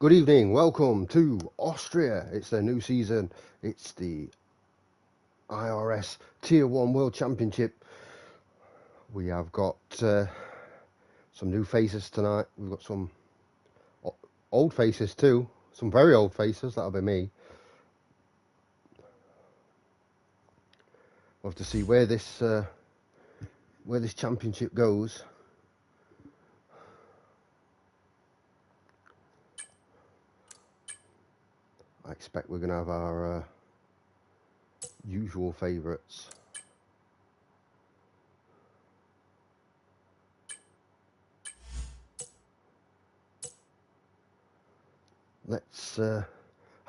Good evening, welcome to Austria. It's their new season. It's the IRS Tier 1 World Championship. We have got some new faces tonight. We've got some old faces too. Some very old faces, that'll be me. We'll have to see where this championship goes. I expect we're going to have our usual favourites. Let's have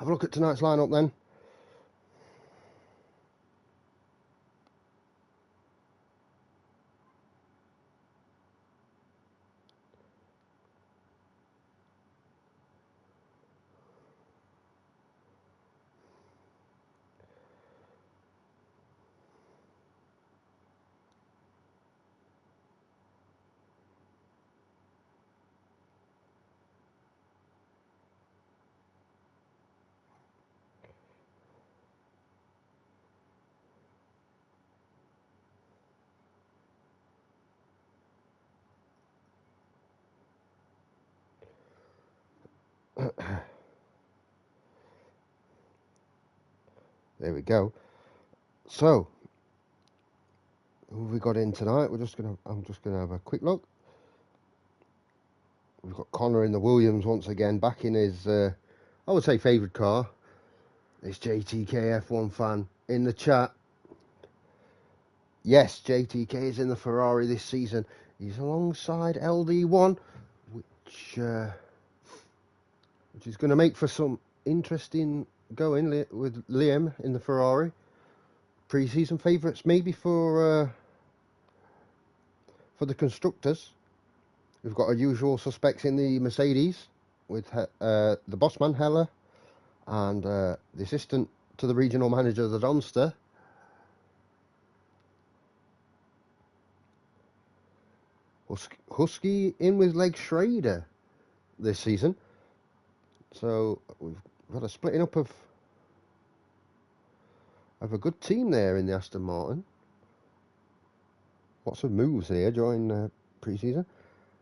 a look at tonight's lineup then. There we go. So, who have we got in tonight? I'm just gonna have a quick look. We've got Connor in the Williams once again, back in his I would say favourite car. This JTK F1 fan in the chat. Yes, JTK is in the Ferrari this season. He's alongside LD1, which is going to make for some interesting going with Liam in the Ferrari. Pre-season favourites maybe for the constructors. We've got our usual suspects in the Mercedes with the bossman Heller and the assistant to the regional manager, the Donster. Husky in with Leg Schrader this season. So we've got a splitting up of a good team there in the Aston Martin. Lots of moves here during pre-season.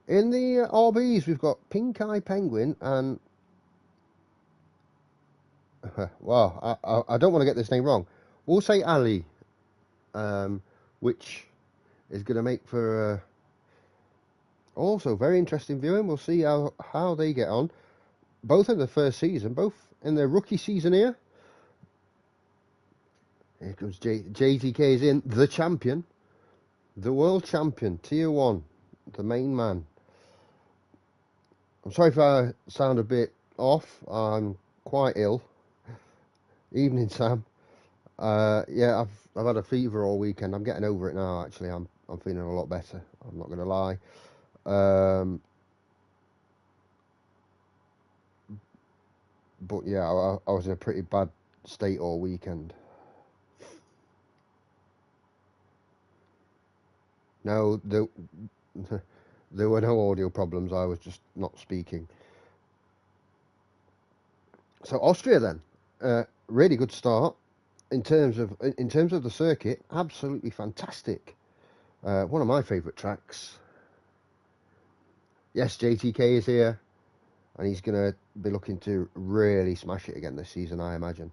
In the RBs, we've got Pink Eye Penguin and wow, I don't want to get this name wrong. We'll say Ali, which is going to make for also very interesting viewing. We'll see how they get on. Both in the first season, both in their rookie season here. Here comes JTK is in, the champion, the world champion, Tier 1, the main man. I'm sorry if I sound a bit off. I'm quite ill. Evening, Sam. Yeah, I've had a fever all weekend. I'm getting over it now. Actually, I'm feeling a lot better. I'm not going to lie. But yeah, I was in a pretty bad state all weekend. No, there were no audio problems. I was just not speaking. So Austria then, really good start in terms of the circuit. Absolutely fantastic. One of my favourite tracks. Yes, JTK is here, and he's going to be looking to really smash it again this season, I imagine.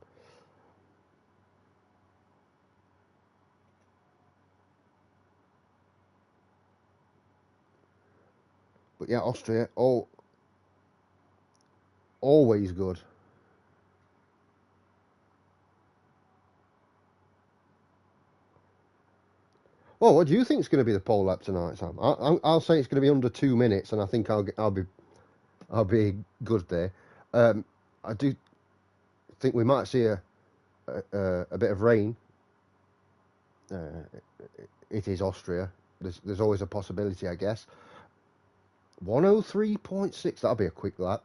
But yeah, Austria, always good. Well, what do you think is going to be the pole lap tonight, Sam? I'll say it's going to be under 2 minutes, and I think I'll be good there. I do think we might see a bit of rain. It is Austria. There's always a possibility, I guess. 103.6. That'll be a quick lap.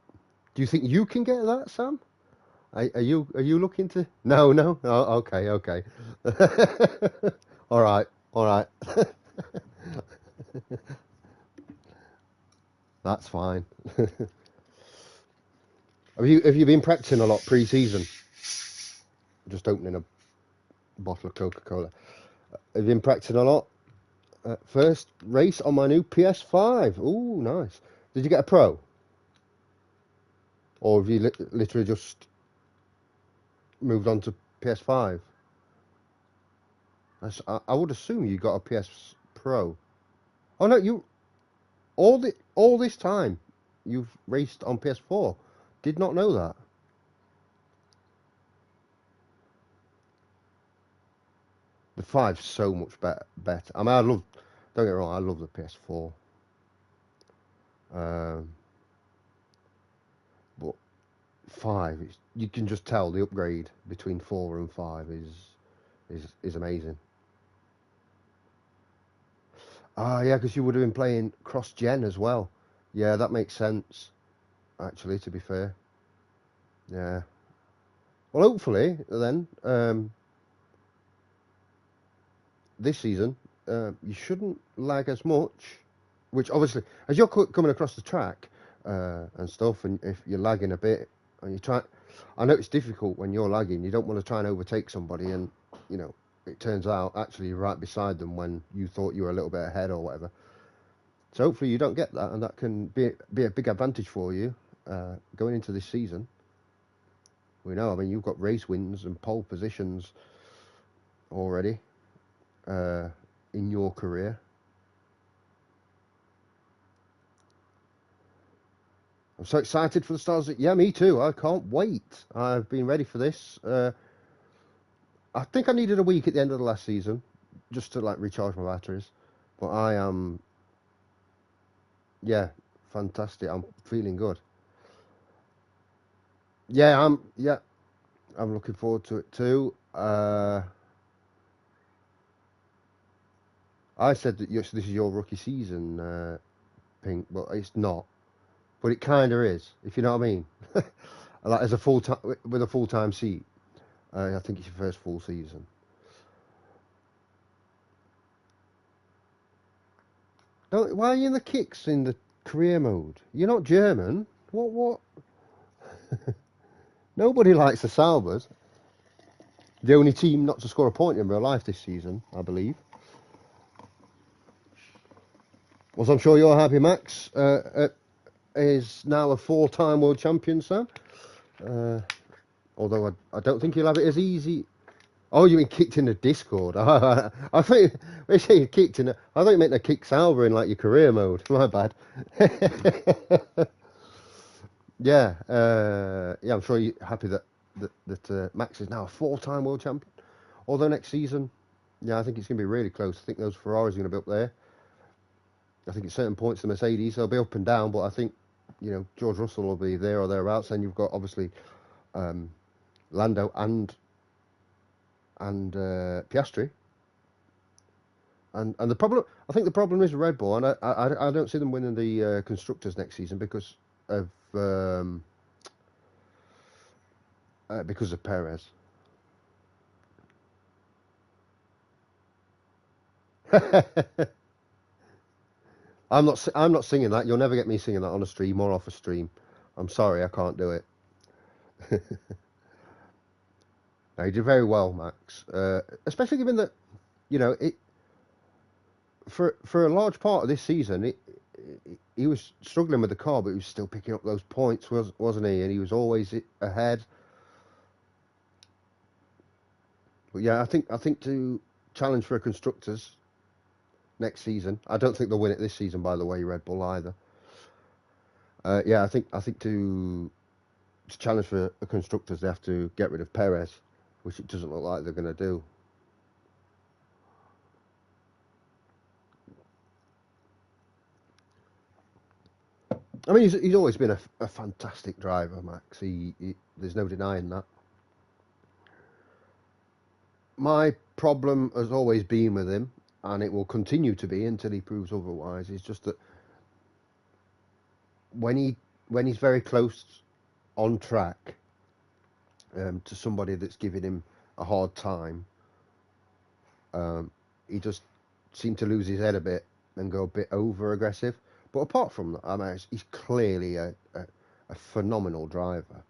Do you think you can get that, Sam? Are you looking to? No. Oh, okay. All right. That's fine. Have you been practicing a lot pre-season? Just opening a bottle of Coca-Cola. Have you been practicing a lot? First race on my new PS5. Ooh, nice. Did you get a Pro? Or have you literally just moved on to PS5? I would assume you got a PS Pro. Oh no, you all this time you've raced on PS4. Did not know that. The 5's so much better. I mean, don't get me wrong, I love the PS4. Um, but 5, you can just tell the upgrade between 4 and 5 is amazing. Ah, yeah, because you would have been playing cross-gen as well. Yeah, that makes sense, actually, to be fair. Yeah. Well, hopefully, then, this season, you shouldn't lag as much. Which, obviously, as you're coming across the track and stuff, and if you're lagging a bit, and you try... I know it's difficult when you're lagging. You don't want to try and overtake somebody, and, you know, it turns out, actually, you're right beside them when you thought you were a little bit ahead or whatever. So hopefully you don't get that, and that can be a big advantage for you going into this season. We know, I mean, you've got race wins and pole positions already in your career. I'm so excited for the stars. Yeah, me too. I can't wait. I've been ready for this. I think I needed a week at the end of the last season just to like recharge my batteries. But I am, yeah, fantastic. I'm feeling good. Yeah, I'm looking forward to it too. I said that yes, this is your rookie season, Pink, but it's not. But it kind of is, if you know what I mean. Like as a full time with a full time seat, I think it's your first full season. Why are you in the kicks in the career mode? You're not German. What? What? Nobody likes the Saubers. The only team not to score a point in real life this season, I believe. Was I'm sure you're happy, Max. Is now a four-time world champion, Sam. Uh, although I don't think he'll have it as easy. Oh, you mean kicked in the Discord? I think when you say you kicked in, I thought you meant to kick Sauber in like your career mode. My bad. Yeah, yeah. I'm sure you're happy that Max is now a four-time world champion. Although next season, yeah, I think it's going to be really close. I think those Ferraris are going to be up there. I think at certain points the Mercedes they'll be up and down, but I think George Russell will be there or thereabouts. Then you've got obviously um, Lando and Piastri. And I think the problem is Red Bull, and I don't see them winning the constructors next season of um, because of Perez. I'm not singing that. You'll never get me singing that on a stream or off a stream. I'm sorry, I can't do it. No, you did very well, Max. Especially given that it for a large part of this season, he was struggling with the car, but he was still picking up those points, wasn't he? And he was always ahead. But yeah, I think to challenge for a constructors next season. I don't think they'll win it this season, by the way, Red Bull either. Yeah, I think to challenge for the constructors, they have to get rid of Perez, which it doesn't look like they're going to do. I mean, he's always been a fantastic driver, Max. There's no denying that. My problem has always been with him, and it will continue to be until he proves otherwise. Is just that when he's very close on track to somebody that's giving him a hard time, he just seemed to lose his head a bit and go a bit over aggressive. But apart from that, I mean, he's clearly a a phenomenal driver.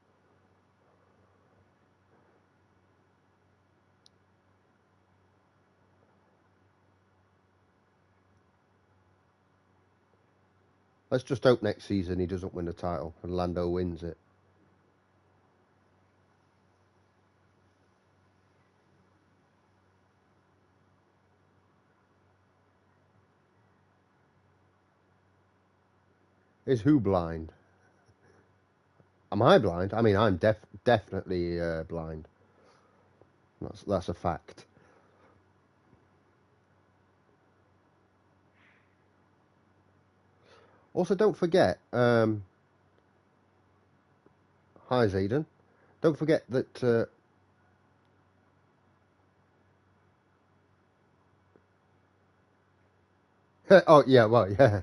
Let's just hope next season he doesn't win the title and Lando wins it. Is who blind? Am I blind? I mean, I'm definitely blind. That's a fact. Also, don't forget. Hi, Zayden. Don't forget that. Oh yeah, well yeah.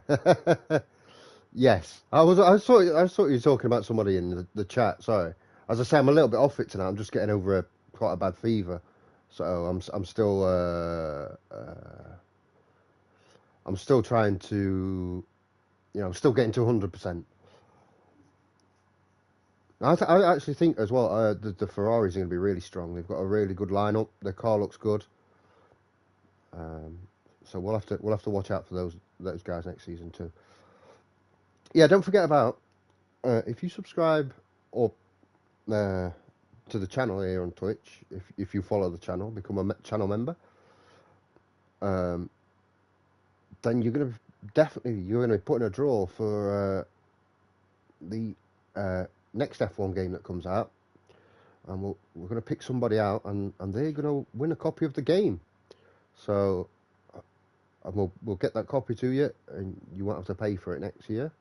Yes, I thought you were talking about somebody in the chat. Sorry, as I say, I'm a little bit off it tonight. I'm just getting over quite a bad fever, so I'm still trying to, I'm still getting to 100%. I actually think as well, the Ferraris are going to be really strong. They've got a really good lineup. Their car looks good. So we'll have to watch out for those guys next season too. Yeah, don't forget about if you subscribe or to the channel here on Twitch, if you follow the channel, become a channel member, then you're gonna be put in a draw for the next F1 game that comes out, and we're gonna pick somebody out, and they're gonna win a copy of the game. So, and we'll get that copy to you, and you won't have to pay for it next year.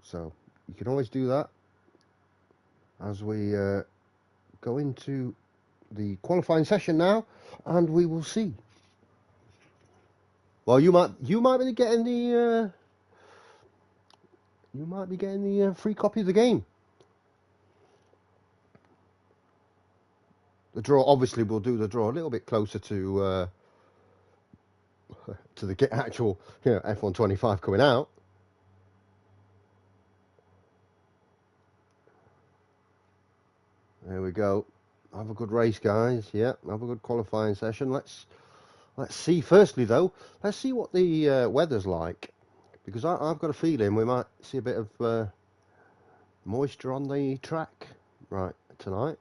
So you can always do that as we go into the qualifying session now, and we will see. Well, you might be getting the free copy of the game. The draw, obviously, we'll do the draw a little bit closer to the actual F1 25 coming out. There we go. Have a good race, guys. Yeah, have a good qualifying session. Let's see. Firstly, though, let's see what the weather's like, because I've got a feeling we might see a bit of moisture on the track right tonight.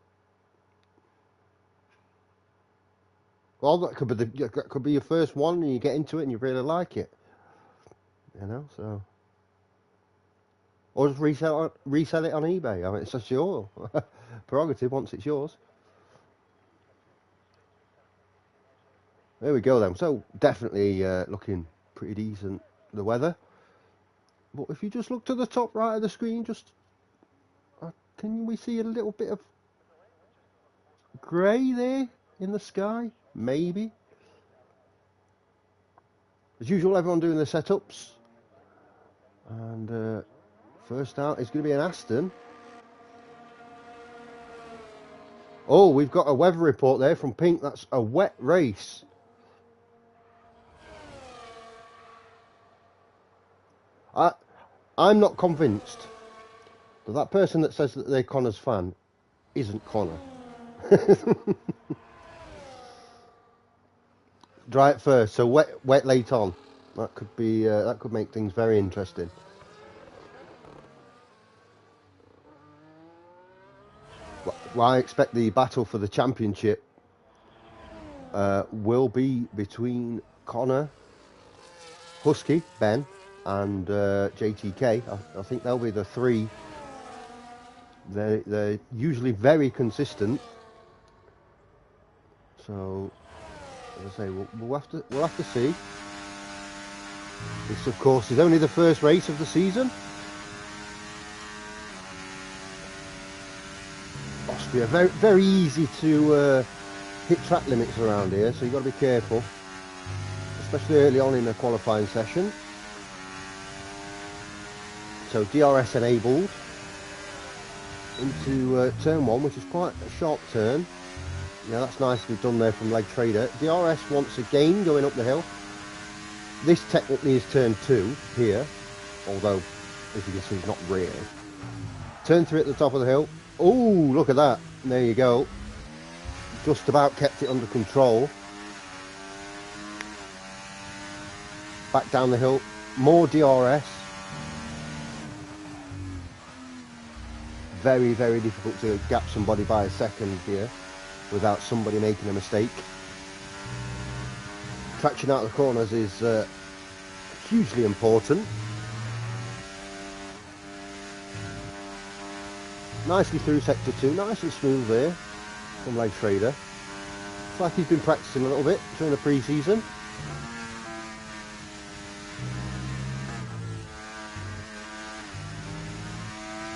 Well, that could be your first one, and you get into it and you really like it, So, or just resell it on eBay. I mean, it's just your prerogative once it's yours. There we go then. So definitely looking pretty decent, the weather. But if you just look to the top right of the screen, can we see a little bit of grey there in the sky? Maybe. As usual, everyone doing the setups. And first out is going to be an Aston. Oh, we've got a weather report there from Pink. That's a wet race. I'm not convinced that person that says that they're Connor's fan isn't Connor. Dry it first, so wet late on. That could make things very interesting. Well, I expect the battle for the championship will be between Connor, Husky, Ben, and JTK. I think they'll be the three. They're usually very consistent. So, as I say, we'll have to see. This, of course, is only the first race of the season. Austria, very very easy to hit track limits around here, so you've got to be careful, especially early on in the qualifying session. So DRS enabled into turn 1, which is quite a sharp turn. Yeah, that's nicely done there from Leg Trader. DRS once again going up the hill. This technically is turn 2 here, although as you can see, not really. Turn 3 at the top of the hill. Oh, look at that. And there you go. Just about kept it under control. Back down the hill. More DRS. Very, very difficult to gap somebody by a second here without somebody making a mistake. Traction out of the corners is hugely important. Nicely through sector 2, nice and smooth there from Leg Trader. It's like he's been practicing a little bit during the pre-season.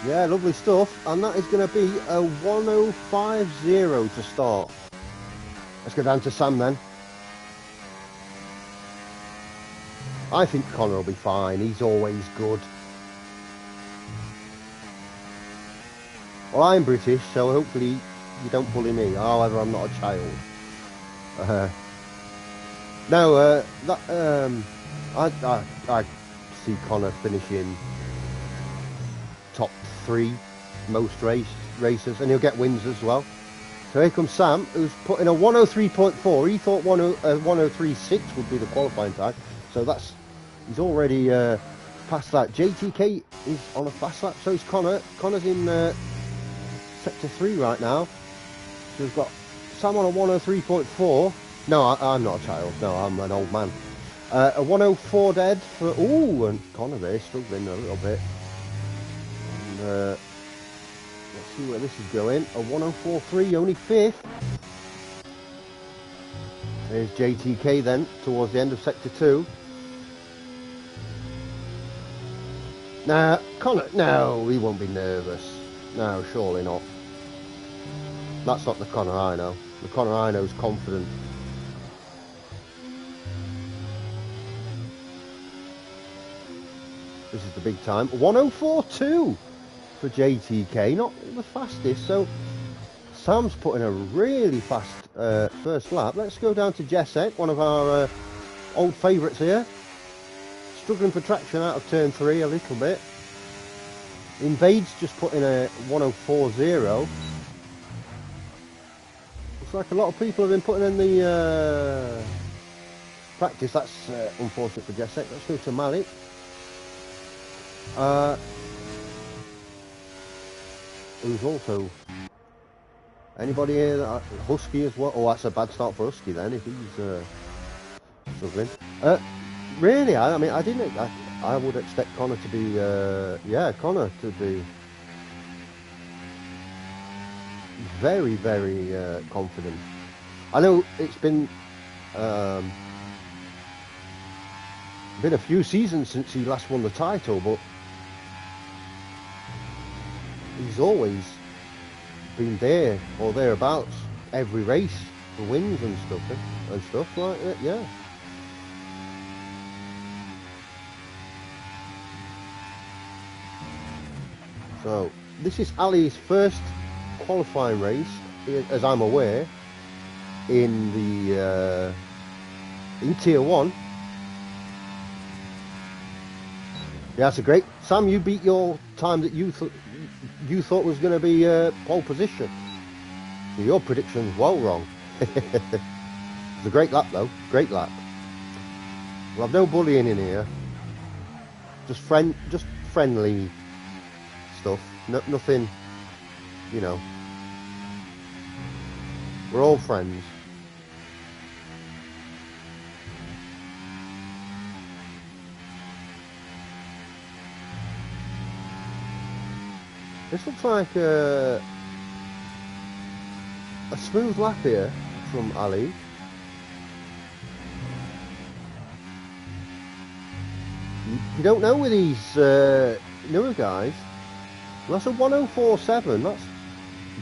Yeah, lovely stuff, and that is going to be a 1:05.0 to start. Let's go down to Sam then. I think Connor will be fine, he's always good. Well, I'm British, so hopefully you don't bully me. However, I'm not a child. I see Connor finishing top 3 most races, and he'll get wins as well. So here comes Sam, who's put in a 1:03.4. He thought 1:03.6 would be the qualifying time, so he's already past that. JTK is on a fast lap, so is Connor. Connor's in sector 3 right now. So we've got Sam on a 1:03.4. No, I'm not a child. No, I'm an old man. A 1:04 dead for... Ooh, and Connor there struggling a little bit. And, let's see where this is going. A 1:04.3, only 5th. There's JTK then, towards the end of sector 2. Nah, Connor... No, he won't be nervous. No, surely not. That's not the Connor I know. The Connor I know is confident. This is the big time. 1:04.2 for JTK. Not the fastest. So Sam's putting a really fast first lap. Let's go down to Jessek, one of our old favourites here. Struggling for traction out of turn 3 a little bit. Invade's just put in a 1:04.0. Looks like a lot of people have been putting in the practice. That's unfortunate for Jessek. Let's go to Malik. Who's also... Anybody here that... Husky as well? Oh, that's a bad start for Husky then, if he's struggling. Really, I mean, I didn't... I would expect Connor to be... yeah, Connor to be... very, very confident. I know it's been a few seasons since he last won the title, but he's always been there or thereabouts every race for wins and stuff like that. Yeah. So this is Ali's first qualifying race, as I'm aware, in the in Tier 1. Yeah, that's a great... Sam, you beat your time that you thought was going to be pole position. So your prediction's well wrong. It's a great lap though, great lap. We'll have no bullying in here. Just friendly stuff. Nothing, you know. We're all friends. This looks like a smooth lap here from Ali. You don't know with these newer guys. Well, that's a 1:04.7. That's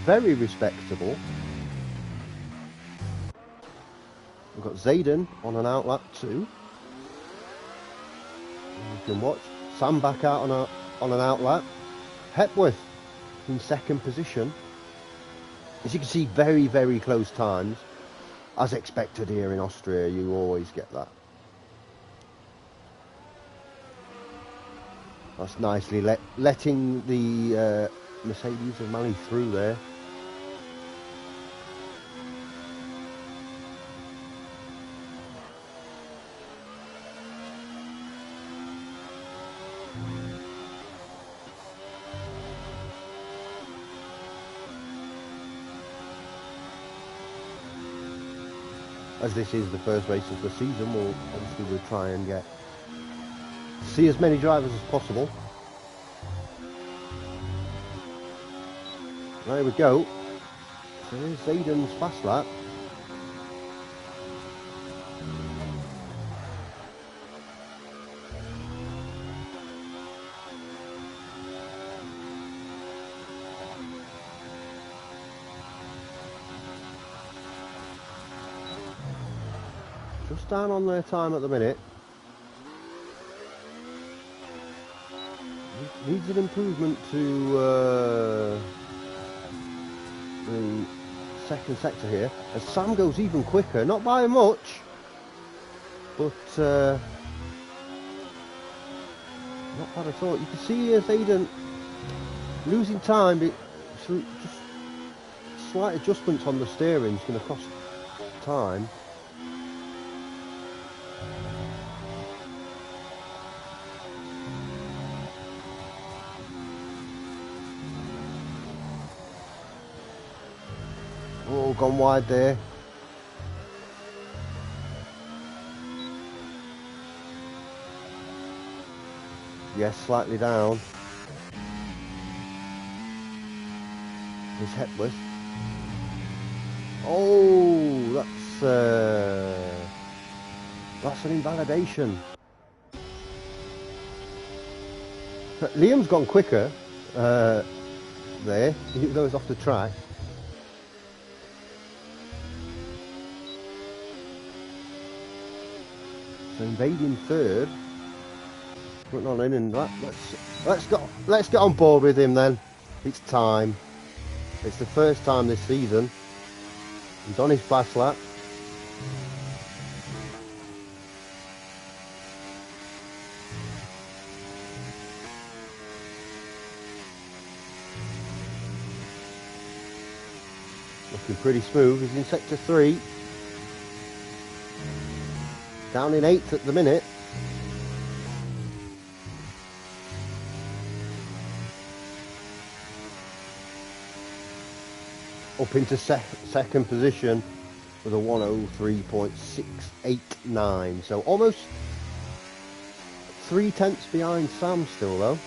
very respectable. We've got Zayden on an outlap too. You can watch Sam back out on an outlap. Hepworth in second position. As you can see, very, very close times. As expected here in Austria, you always get that. That's nicely letting the Mercedes of Mali through there. As this is the first race of the season, we'll try and see as many drivers as possible. There we go. So there's Zayden's fast lap. Just down on their time at the minute. Needs an improvement to the second sector here. As Sam goes even quicker, not by much, but not bad at all. You can see Zayden losing time through just slight adjustments on the steering is going to cost time. Oh, gone wide there. Yes, slightly down. His Hepworth. Oh, that's an invalidation. Liam's gone quicker there, even though he's off the track. So invading third. Putting on in and let's get on board with him then. It's time. It's the first time this season. He's on his fast lap. Looking pretty smooth. He's in sector 3. Down in 8th at the minute. Up into second position with a 103.689. So almost 3 tenths behind Sam still though.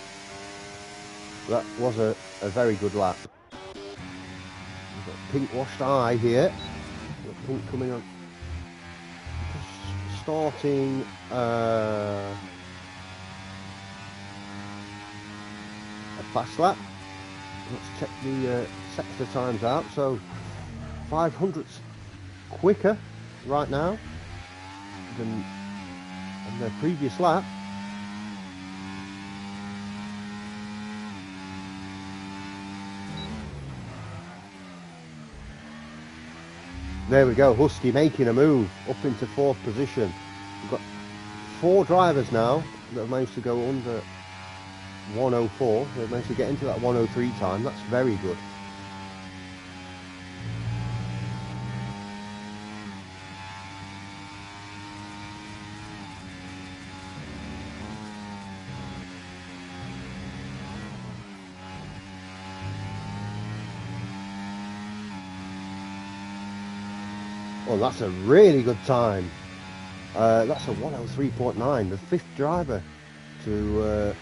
That was a very good lap. We've got pink washed eye here. Pink coming on. Just starting a fast lap. Let's check the sector times out. So 500ths quicker right now than on their previous lap. There we go, Husky making a move up into 4th position. We've got 4 drivers now that have managed to go under 104. They've managed to get into that 103 time. That's very good. Well, that's a really good time. That's a 103.9, the 5th driver to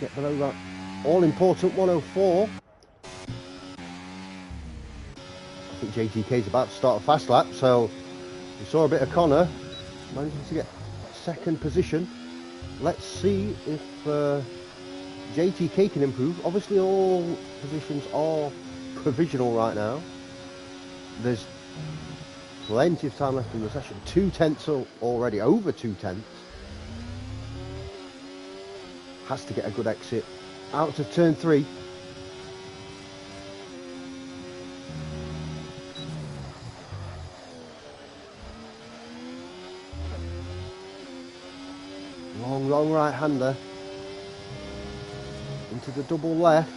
get below that all-important 104. I think JTK's about to start a fast lap, so we saw a bit of Connor managing to get 2nd position. Let's see if JTK can improve. Obviously all positions are provisional right now. There's plenty of time left in the session. 2 tenths already, over 2 tenths. Has to get a good exit out of turn 3. Long right-hander. into the double left.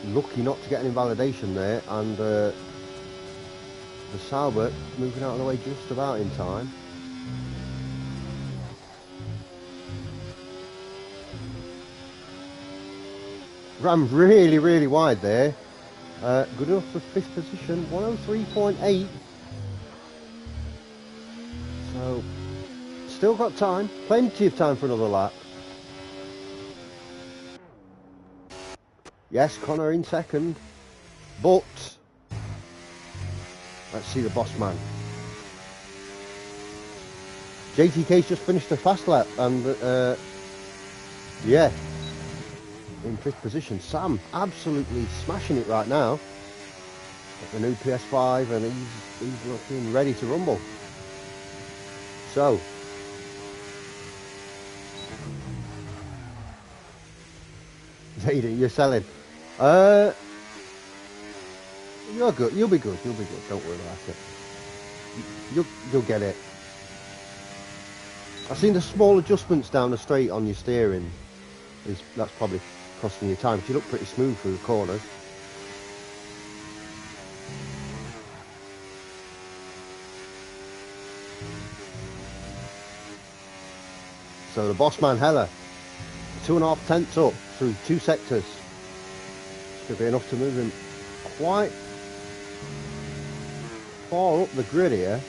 Lucky not to get an invalidation there, and the Sauber moving out of the way just about in time. Ran really, really wide there. Good enough for 5th position, 103.8. So, still got time, plenty of time for another lap. Yes, Connor in second, but let's see the boss man. JTK's just finished the fast lap, and yeah, in 5th position. Sam absolutely smashing it right now. Got the new PS5, and he's looking ready to rumble. So, Zayden, you're selling. You're good. You'll be good. You'll be good. Don't worry about it. You'll get it. I've seen the small adjustments down the straight on your steering. That's probably costing you time. But you look pretty smooth through the corners. So the boss man Heller, 2.5 tenths up through 2 sectors. Should be enough to move him quite far up the grid here.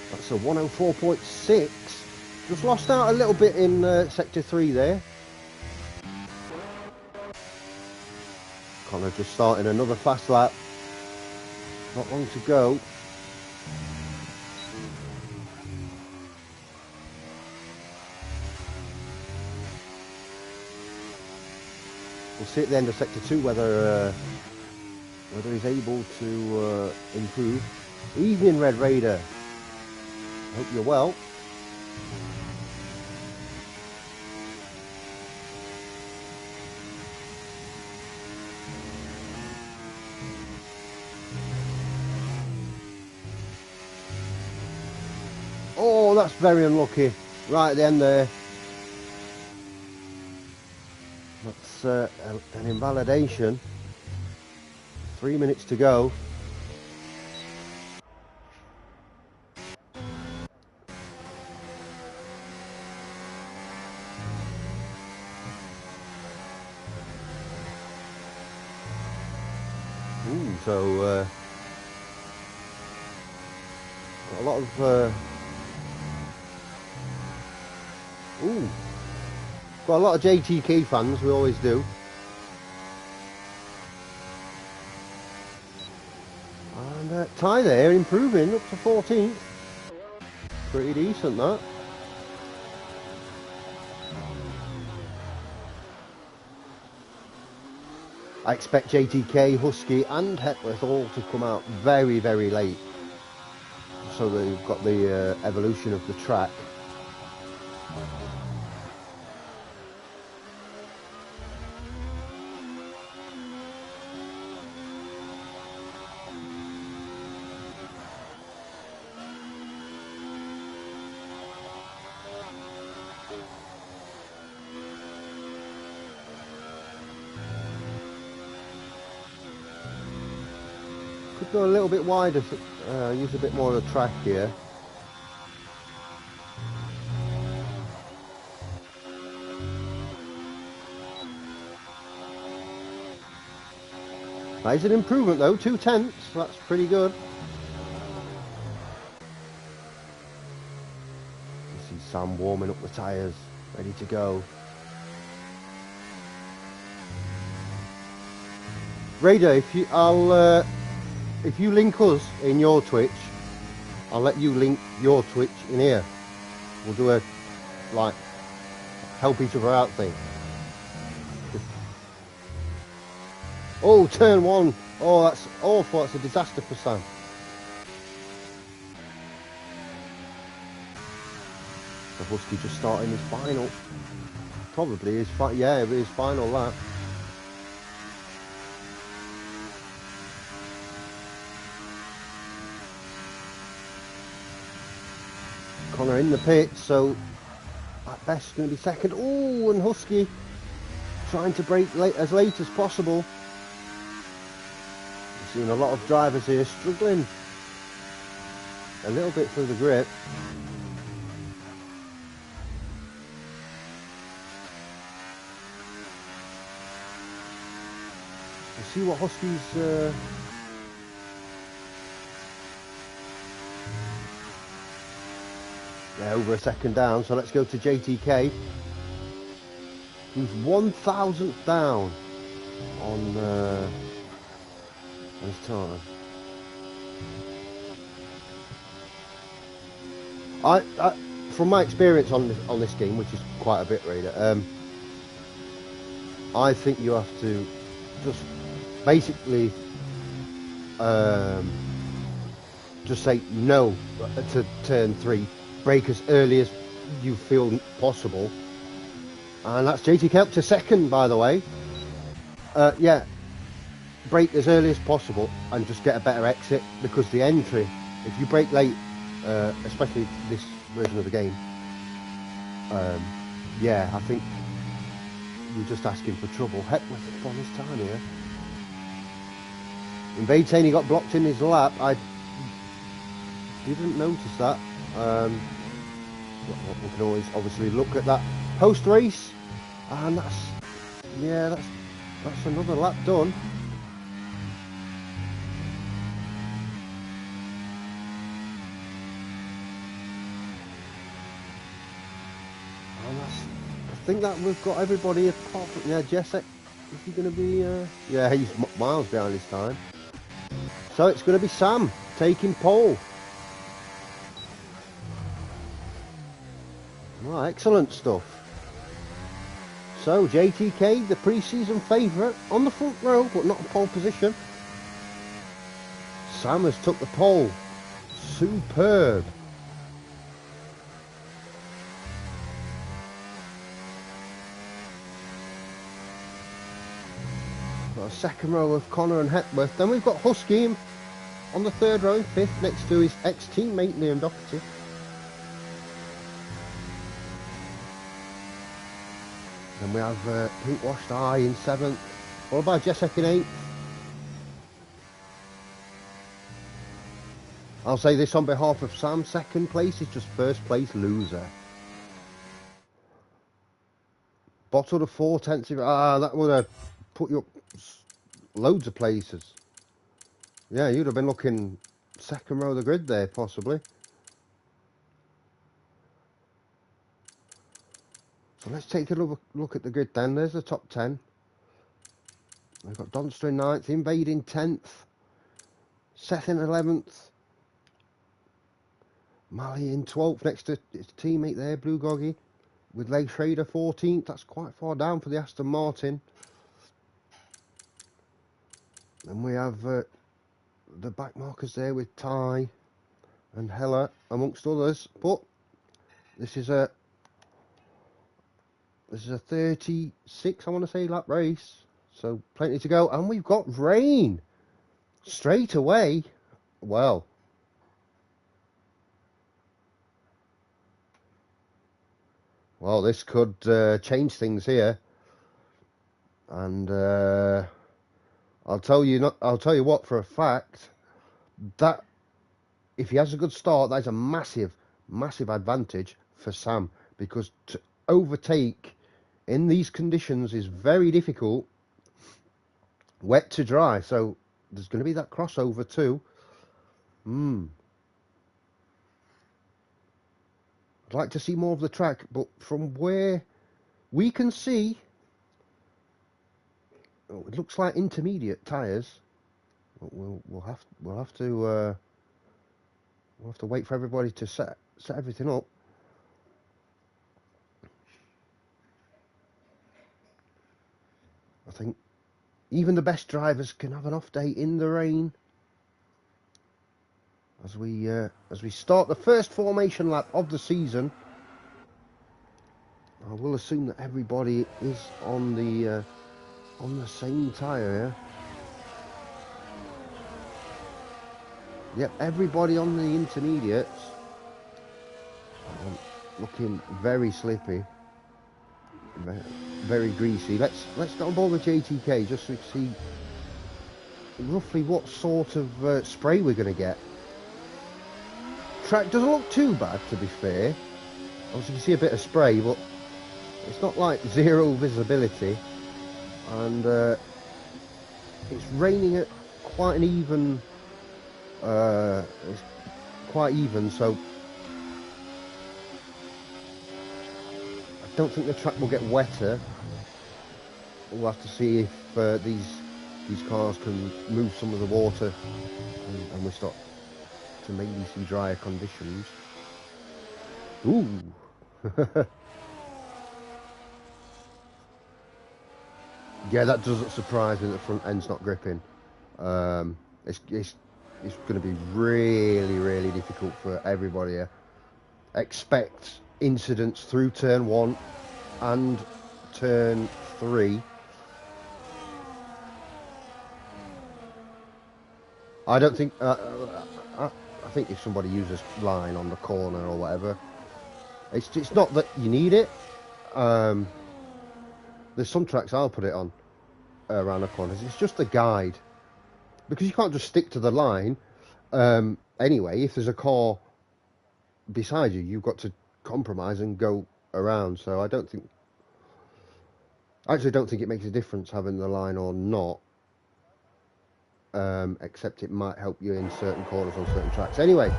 That's a 104.6. Just lost out a little bit in sector 3 there. Connor just starting another fast lap. Not long to go. We'll see at the end of sector 2 whether he's able to improve. Evening, Red Raider. Hope you're well. Oh, that's very unlucky. Right at the end there. That's an invalidation. 3 minutes to go. So got a lot of got a lot of JTK fans. We always do. And Ty there improving up to 14th. Pretty decent that. I expect JTK, Husky and Hepworth all to come out very, very late. So they've got the evolution of the track. Could go a little bit wider, use a bit more of the track here. That is an improvement though, 2 tenths, that's pretty good. You see Sam warming up the tyres, ready to go. Raider, if you link us in your Twitch, I'll let you link your Twitch in here. We'll do a, like, help each other out thing. Oh, turn 1. Oh, that's awful. That's a disaster for Sam. The Husky just starting his final. Probably his his final lap. Connor in the pit, so at best going to be second. Oh, and Husky trying to brake as late as possible. We've seen a lot of drivers here struggling a little bit through the grip. We'll see what Husky's... Yeah, over a second down, so let's go to JTK, who's 1,000th down on his time. I from my experience on this game, which is quite a bit, Raider, I think you have to just basically just say no to turn 3. Brake as early as you feel possible, and that's JTK up to second, by the way. Yeah, brake as early as possible and just get a better exit, because the entry, if you brake late, especially this version of the game, yeah, I think you're just asking for trouble. Heck with it on his time here. Invade saying he got blocked in his lap. I didn't notice that. We can always obviously look at that post race, and that's another lap done. And I think that we've got everybody apart from Jessic. Is he going to be? Yeah, he's miles behind his time. So it's going to be Sam taking pole. Oh, excellent stuff. So JTK, the pre-season favourite, on the front row, but not in pole position. Sam has took the pole. Superb. Got a second row of Connor and Hepworth. Then we've got Husky on the third row, 5th, next to his ex-teammate Liam Doherty. Then we have Pink Washed Eye in 7th, followed by Jessica in 8th. I'll say this on behalf of Sam, second place is just first place loser. Bottle to 4/10. That would have put you up loads of places. Yeah, you'd have been looking second row of the grid there, possibly. So let's take a look at the grid then. There's the top 10. We've got Donster in 9th, Invade in 10th, Seth in 11th, Mali in 12th, next to his teammate there, Blue Goggy, with Leg Schrader 14th. That's quite far down for the Aston Martin. And we have the back markers there with Ty and Hella, amongst others. But this is a 36, I want to say, lap race. So plenty to go. And we've got rain straight away. Well, this could change things here. And I'll tell you what for a fact, that if he has a good start, that is a massive advantage for Sam, because to overtake in these conditions is very difficult, wet to dry. So there's going to be that crossover too. I'd like to see more of the track, but from where we can see, it looks like intermediate tyres. We'll have to wait for everybody to set everything up. I think even the best drivers can have an off day in the rain. As we start the first formation lap of the season. I will assume that everybody is on the same tyre here. Yep, everybody on the intermediates. Looking very slippy, very greasy. Let's get on board with JTK just to see roughly what sort of spray we're going to get. Track doesn't look too bad, to be fair. Obviously you can see a bit of spray, but it's not like zero visibility, and it's raining at quite an even. It's quite even, so I don't think the track will get wetter. We'll have to see if these cars can move some of the water, and we start to maybe see drier conditions. Ooh. Yeah, that doesn't surprise me that the front end's not gripping. It's going to be really, really difficult for everybody here. Expect incidents through turn 1 and turn 3. I don't think... I think if somebody uses line on the corner or whatever, it's not that you need it. There's some tracks I'll put it on around the corners. It's just a guide, because you can't just stick to the line. Anyway, if there's a car beside you, you've got to compromise and go around. So I actually don't think it makes a difference having the line or not, except it might help you in certain corners on certain tracks. Anyway,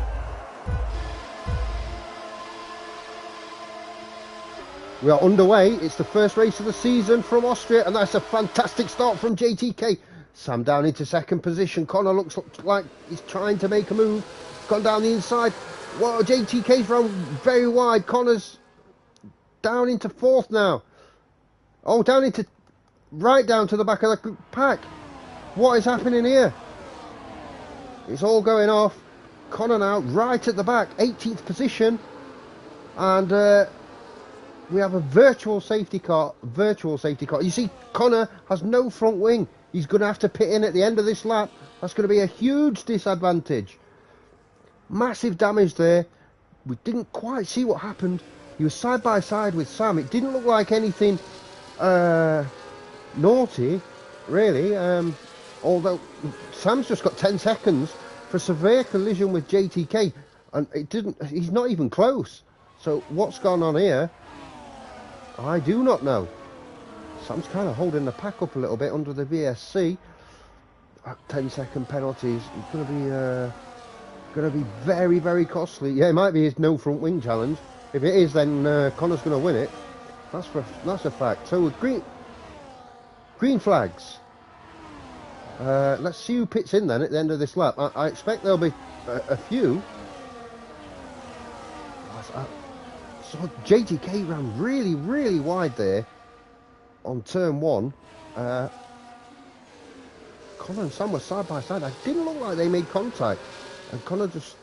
we are underway. It's the first race of the season from Austria, and that's a fantastic start from JTK. Sam down into second position. Connor looks like he's trying to make a move. Gone down the inside. Whoa, JTK's run very wide. Connor's down into fourth now. Oh, right down to the back of the pack. What is happening here? It's all going off. Connor now right at the back, 18th position. And we have a virtual safety car. You see, Connor has no front wing. He's going to have to pit in at the end of this lap. That's going to be a huge disadvantage. Massive damage there. We didn't quite see what happened. He was side by side with Sam. It didn't look like anything naughty, really. Although Sam's just got 10 seconds for a severe collision with JTK. And he's not even close. So what's gone on here? I do not know. Sam's kind of holding the pack up a little bit under the VSC. 10-second penalties. It's going to be very, very costly. Yeah, it might be his no front wing challenge. If it is, then Connor's going to win it. That's a fact. So with green flags. Let's see who pits in then at the end of this lap. I expect there'll be a few. So JTK ran really, really wide there on turn 1. Connor and Sam were side by side. It didn't look like they made contact, and Connor just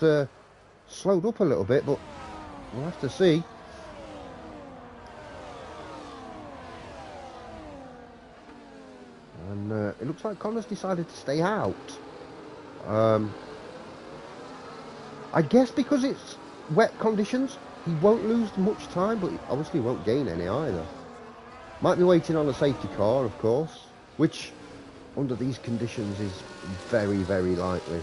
slowed up a little bit, but we'll have to see. And it looks like Connor's decided to stay out. I guess because it's wet conditions, he won't lose much time, but he obviously won't gain any either. Might be waiting on a safety car, of course, which under these conditions is very, very likely.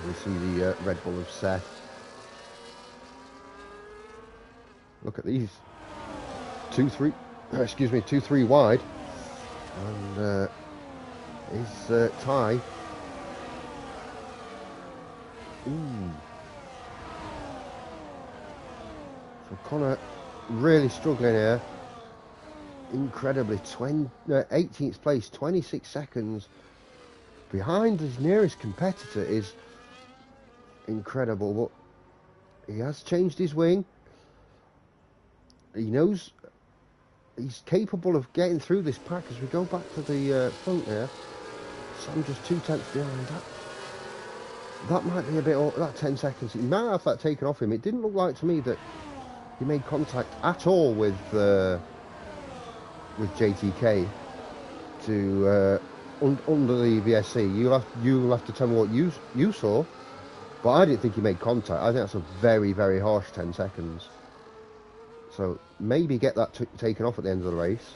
We see the Red Bull of Seth. Look at these. 2-3 wide. And his tie. Ooh. So Connor really struggling here. Incredibly, 18th place, 26 seconds behind his nearest competitor is incredible. But he has changed his wing. He knows he's capable of getting through this pack. As we go back to the front here, Sam just 2 tenths behind that. That might be a bit, that 10 seconds, he might have that taken off him. It didn't look like to me that he made contact at all with JTK to under the VSC. You'll have to tell me what you saw, but I didn't think he made contact. I think that's a very, very harsh 10 seconds. So maybe get that taken off at the end of the race.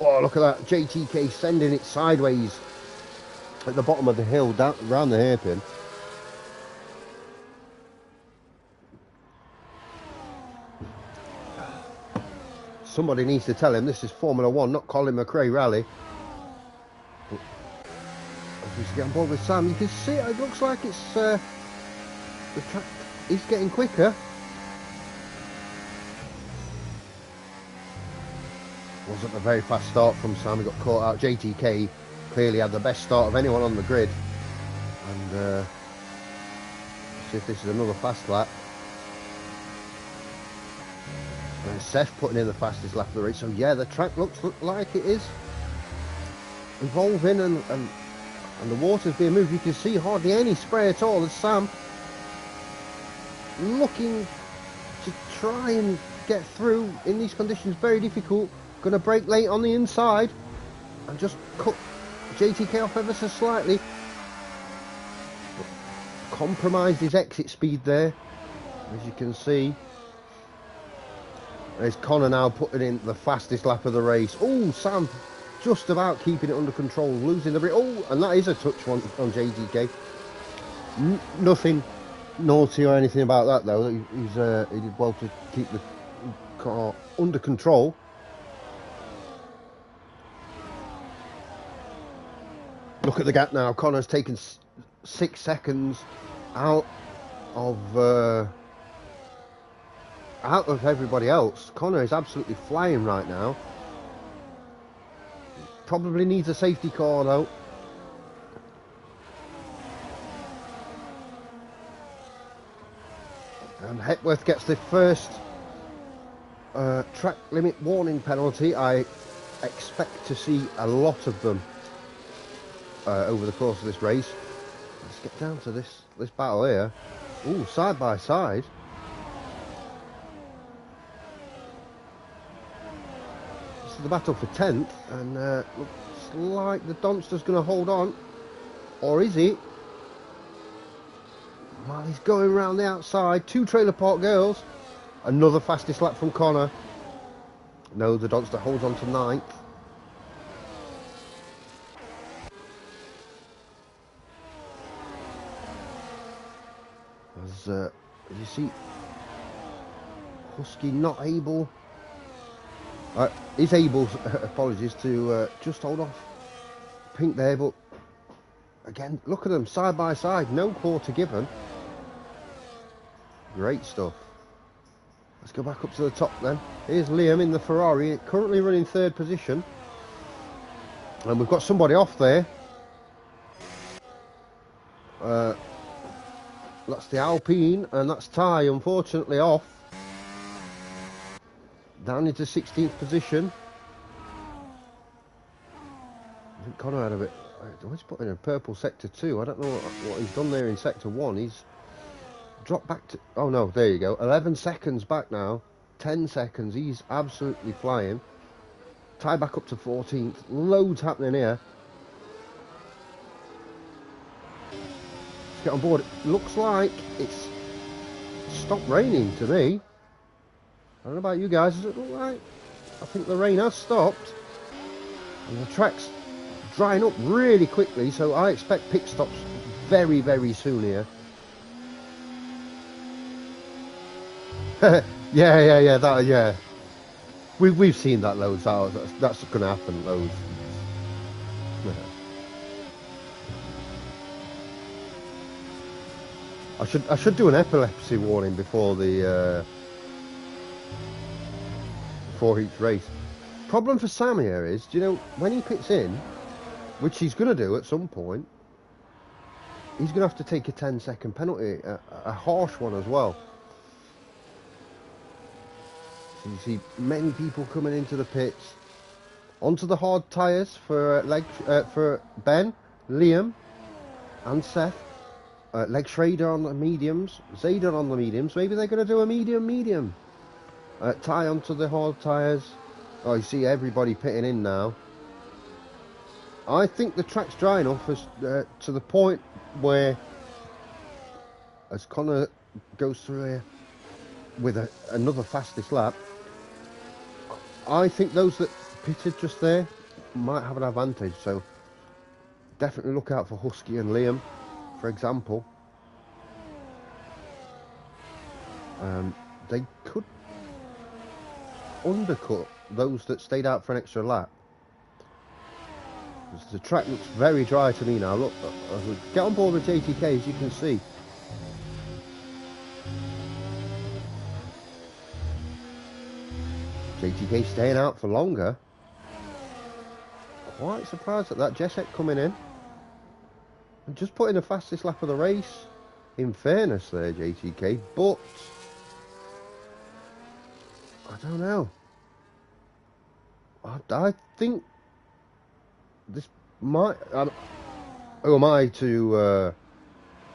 Oh, look at that, JTK sending it sideways at the bottom of the hill down around the hairpin. Somebody needs to tell him this is Formula 1, not Colin McRae Rally. But as we get on board with Sam, you can see it looks like it's the track is getting quicker. Wasn't a very fast start from Sam, he got caught out. JTK clearly had the best start of anyone on the grid. And see if this is another fast lap. And Seth putting in the fastest lap of the race. So yeah, the track looks like it is evolving and the water's being moved. You can see hardly any spray at all. There's Sam looking to try and get through in these conditions. Very difficult. Going to brake late on the inside and just cut JTK off ever so slightly. Compromised his exit speed there, as you can see. There's Connor now putting in the fastest lap of the race. Oh, Sam just about keeping it under control, losing the brake. Oh, and that is a touch one on JTK. Nothing naughty or anything about that though. He did well to keep the car under control. Look at the gap now. Connor's taken 6 seconds out of everybody else. Connor is absolutely flying right now. Probably needs a safety car though. And Hepworth gets the first track limit warning penalty. I expect to see a lot of them over the course of this race. Let's get down to this battle here. Ooh, side by side. This is the battle for 10th, and looks like the Donster's going to hold on. Or is he? Well, he's going around the outside. 2 trailer park girls. Another fastest lap from Connor. No, the Donster holds on to 9th. As you see, Husky not able. Is able, apologies, to just hold off Pink there, but again, look at them side by side, no quarter given. Great stuff. Let's go back up to the top then. Here's Liam in the Ferrari, currently running 3rd position. And we've got somebody off there. That's the Alpine, and that's Ty, unfortunately off. Down into 16th position. I think Connor had a bit... He's put in a purple sector 2. I don't know what he's done there in sector 1. He's dropped back to... Oh no, there you go. 11 seconds back now. 10 seconds. He's absolutely flying. Ty back up to 14th. Loads happening here. Let's get on board. It looks like it's stopped raining to me. I don't know about you guys. Does it look like? I think the rain has stopped. And the track's drying up really quickly, so I expect pit stops very, very soon here. yeah. We've seen that loads. That's going to happen loads. I should do an epilepsy warning before the before each race. Problem for Sam here is, do you know, when he pits in, which he's going to do at some point, he's going to have to take a 10-second penalty, a harsh one as well. So you see many people coming into the pits. Onto the hard tyres for for Ben, Liam, and Seth. Leg Schrader on the mediums, Zayden on the mediums. Maybe they're going to do a medium. Tie onto the hard tyres. Oh, you see everybody pitting in now. I think the track's dry enough to the point where, as Connor goes through here with another fastest lap, I think those that pitted just there might have an advantage. So definitely look out for Husky and Liam, for example. They could undercut those that stayed out for an extra lap. The track looks very dry to me now. Look, get on board with JTK, as you can see. JTK staying out for longer. Quite surprised at that. Jesek coming in and just putting the fastest lap of the race. In fairness there, JTK, but I don't know. I think this might... who am I to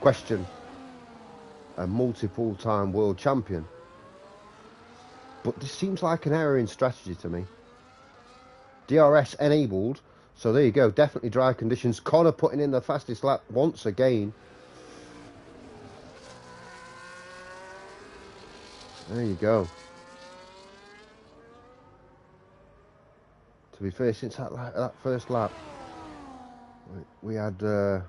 question a multiple-time world champion? But this seems like an error in strategy to me. DRS enabled, so there you go. Definitely dry conditions. Connor putting in the fastest lap once again. There you go. To be fair, since that first lap, we had a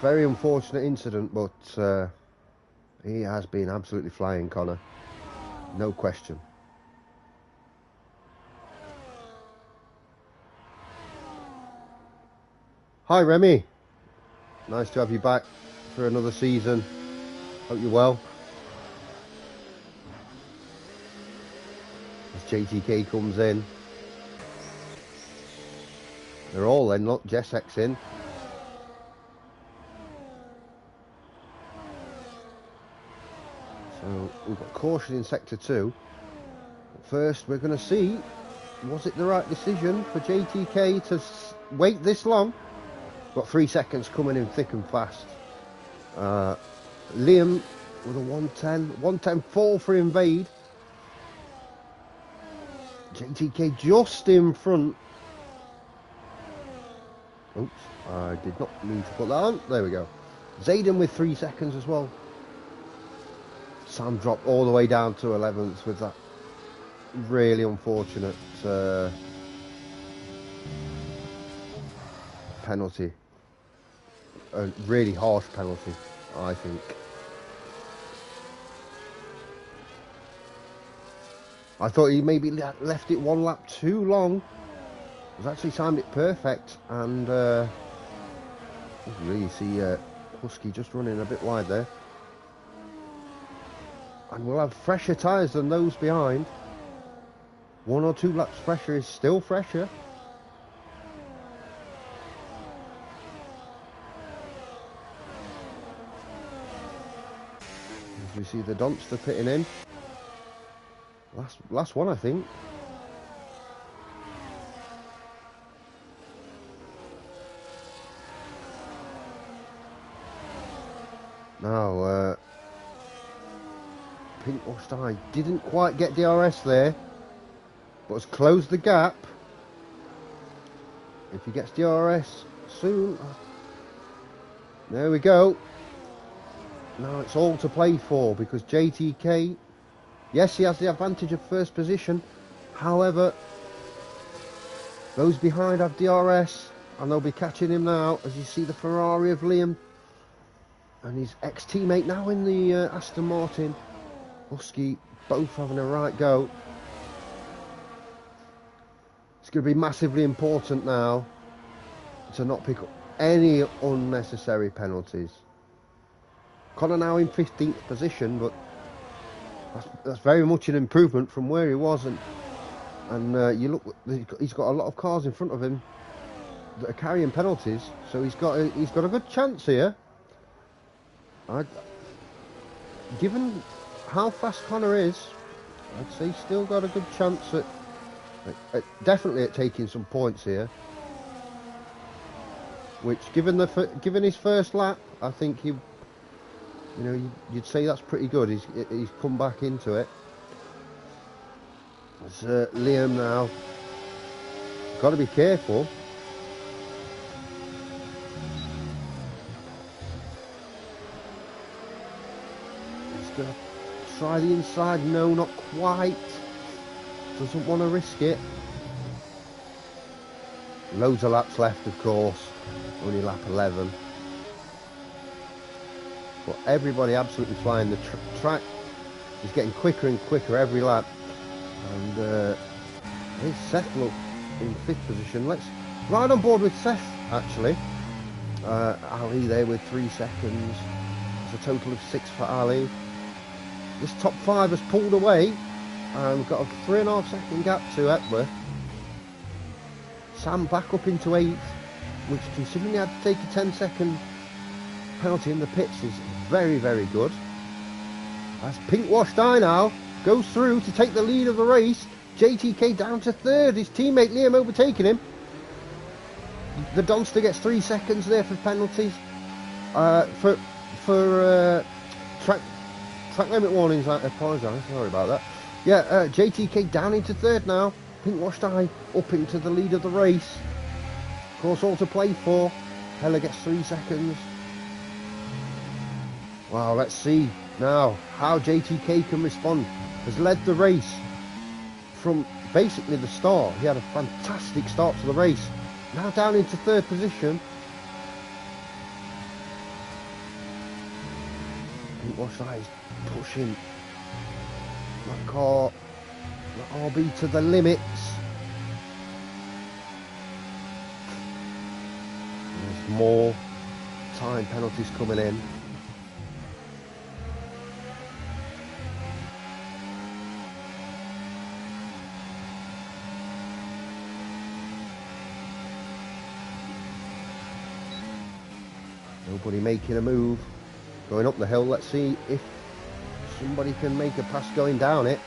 very unfortunate incident, but he has been absolutely flying, Connor. No question. Hi, Remy. Nice to have you back for another season. Hope you're well. As JTK comes in. They're all in, look, Jesek's in. So we've got caution in sector 2. But first we're going to see, was it the right decision for JTK to wait this long? Got 3 seconds coming in thick and fast. Liam with a 110.4 for invade. JTK just in front. Oops, I did not mean to put that on. There we go. Zayden with 3 seconds as well. Sam dropped all the way down to 11th with that really unfortunate penalty. A really harsh penalty, I think. I thought he maybe left it 1 lap too long. He's actually timed it perfect, and you really see Husky just running a bit wide there. And we'll have fresher tyres than those behind. 1 or 2 laps fresher is still fresher. As we see the Donster pitting in. Last one, I think. Now, Pink Ostai didn't quite get DRS there, but has closed the gap. If he gets DRS soon, there we go. Now it's all to play for, because JTK, yes, he has the advantage of first position. However, those behind have DRS, and they'll be catching him now, as you see the Ferrari of Liam and his ex-teammate now in the Aston Martin. Husky both having a right go. It's going to be massively important now to not pick up any unnecessary penalties. Connor now in 15th position, but that's very much an improvement from where he was. And you look, he's got a lot of cars in front of him that are carrying penalties, so he's got a good chance here. Given how fast Connor is, I'd say he's still got a good chance at definitely at taking some points here. Which, given his first lap, I think You know, you'd say that's pretty good. He's come back into it. It's Liam now. Got to be careful. He's going to try the inside. No, not quite. Doesn't want to risk it. Loads of laps left, of course. Only lap 11. But everybody absolutely flying. The track is getting quicker and quicker every lap. And here's Seth, look, in 5th position. Let's ride on board with Seth, actually. Ali there with 3 seconds. It's a total of 6 for Ali. This top 5 has pulled away. And we've got a 3.5 second gap to Epworth. Sam back up into 8th, which, considering he had to take a 10-second penalty in the pits, is very, very good. As Pink Washed Eye now goes through to take the lead of the race. JTK down to 3rd. His teammate Liam overtaking him. The Donster gets 3 seconds there for penalties. For track limit warnings. I apologise. Sorry about that. Yeah, JTK down into 3rd now. Pink Washed Eye up into the lead of the race. Of course, all to play for. Heller gets 3 seconds. Wow, let's see now how JTK can respond. Has led the race from basically the start. He had a fantastic start to the race. Now down into 3rd position. Pink Washed Eye is pushing that car, the RB, to the limits. There's more time penalties coming in. Nobody making a move. Going up the hill. Let's see if somebody can make a pass going down it.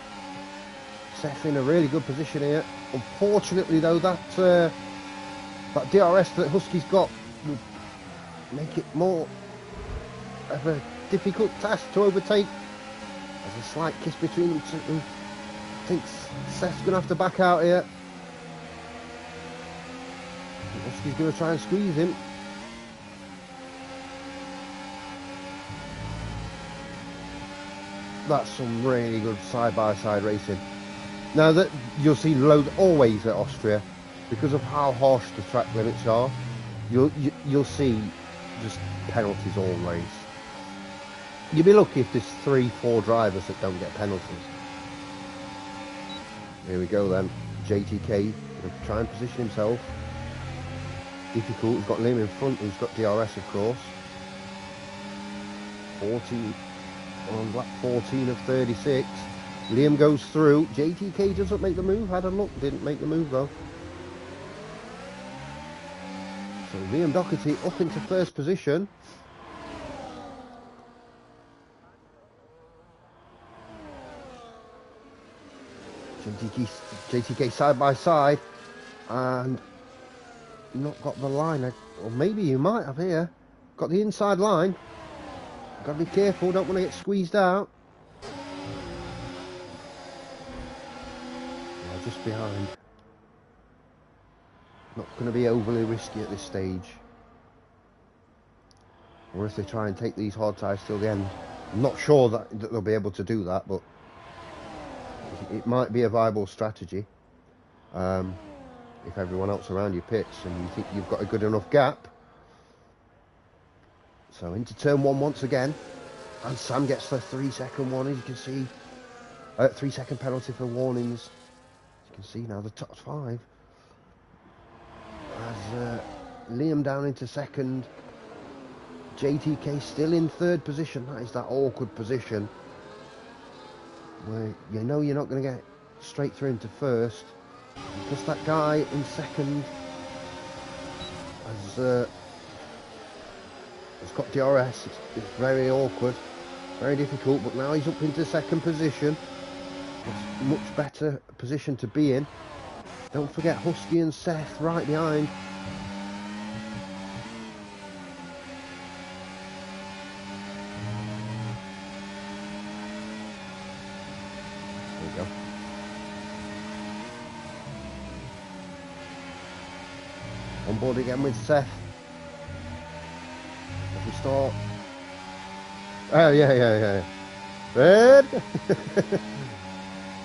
Seth in a really good position here. Unfortunately, though, that DRS that Husky's got will make it more of a difficult task to overtake. There's a slight kiss between them two. I think Seth's going to have to back out here. Husky's going to try and squeeze him. That's some really good side-by-side racing. Now that you'll see loads always at Austria, because of how harsh the track limits are, you'll see just penalties all race. You'd be lucky if there's 3-4 drivers that don't get penalties. Here we go then. JTK will try and position himself. Difficult. We've got Liam in front, who's got DRS, of course. 14 on lap 14 of 36. Liam goes through. JTK doesn't make the move. Had a look, didn't make the move though. So Liam Doherty up into 1st position. JTK side by side, and not got the line, or maybe you might have here. Got the inside line. Got to be careful, don't want to get squeezed out. Yeah, just behind. Not going to be overly risky at this stage. Or if they try and take these hard tyres till the end. I'm not sure that they'll be able to do that, but it might be a viable strategy. If everyone else around you pits and you think you've got a good enough gap. So into turn 1 once again, and Sam gets the 3-second one, as you can see. 3-second penalty for warnings. As you can see now, the top 5. As Liam down into 2nd. JTK still in 3rd position. That is that awkward position where you know you're not going to get straight through into 1st. Plus that guy in 2nd has got DRS. It's very awkward, very difficult, but now he's up into 2nd position. It's a much better position to be in. Don't forget Husky and Seth right behind. go. On board again with Seth. As we start. Oh, yeah. Red!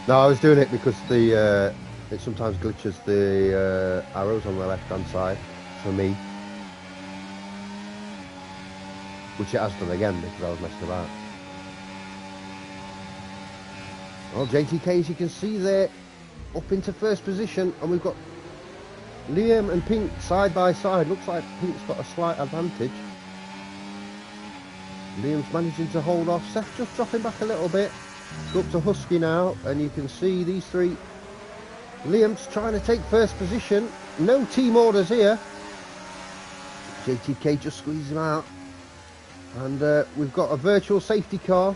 No, I was doing it because the it sometimes glitches the arrows on the left-hand side for me. Which it has done again because I was messing about. Well, JTK, as you can see there, up into first position, and we've got Liam and Pink side by side. Looks like Pink's got a slight advantage. Liam's managing to hold off. Seth just dropping back a little bit. Go up to Husky now, and you can see these three. Liam's trying to take first position. No team orders here. JTK just squeezes him out. And we've got a virtual safety car.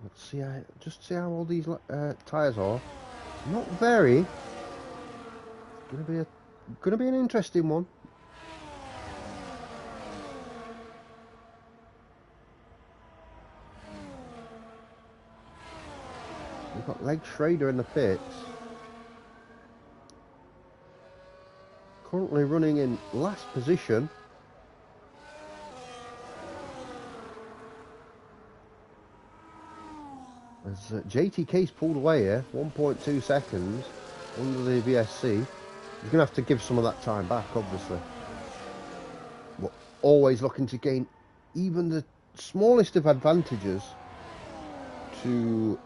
Let's see how, just see how all these tyres are. Not very. Gonna be an interesting one. We've got Leg Schrader in the pits. Currently running in last position. As JTK's pulled away here, 1.2 seconds under the VSC. He's going to have to give some of that time back, obviously. We're always looking to gain even the smallest of advantages to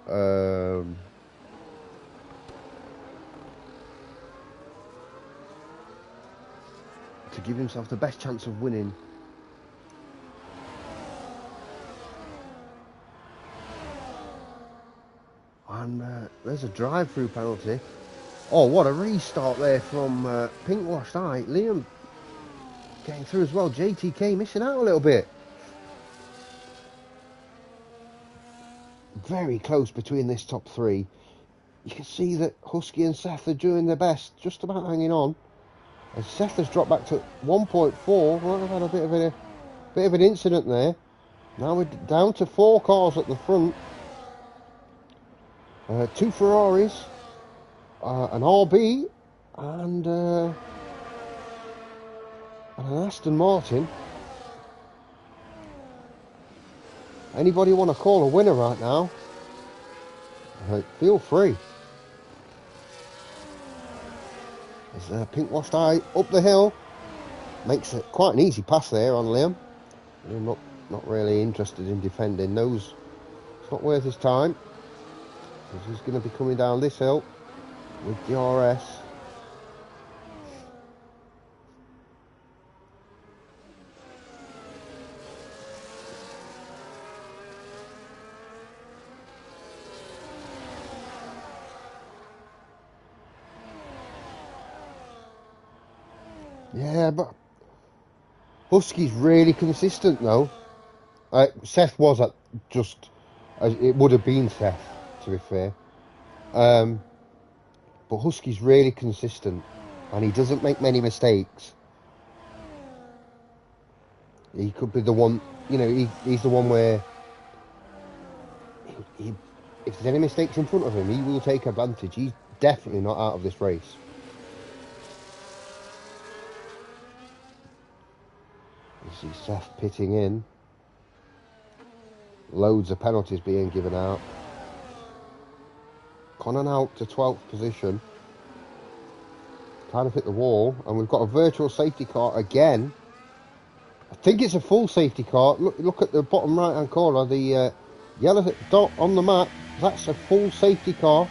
give himself the best chance of winning. And there's a drive-through penalty. Oh, what a restart there from Pink Washed Eye. Liam getting through as well. JTK missing out a little bit. Very close between this top three. You can see that Husky and Seth are doing their best, just about hanging on. As Seth has dropped back to 1.4. Well, they've had a bit of an incident there. Now we're down to 4 cars at the front. 2 Ferraris, an RB, and an Aston Martin. Anybody want to call a winner right now? Feel free. There's Pink Washed Eye up the hill. Makes it quite an easy pass there on Liam. I'm not really interested in defending those. It's not worth his time. He's going to be coming down this hill with the RS. Yeah, but Husky's really consistent though. Seth was at just, it would have been Seth, to be fair. But Husky's really consistent and he doesn't make many mistakes. He could be the one, you know, he's the one where if there's any mistakes in front of him, he will take advantage. He's definitely not out of this race. You see Seth pitting in. Loads of penalties being given out. Conan out to 12th position. Trying to hit the wall. And we've got a virtual safety car again. I think it's a full safety car. Look at the bottom right hand corner. The yellow dot on the map. That's a full safety car.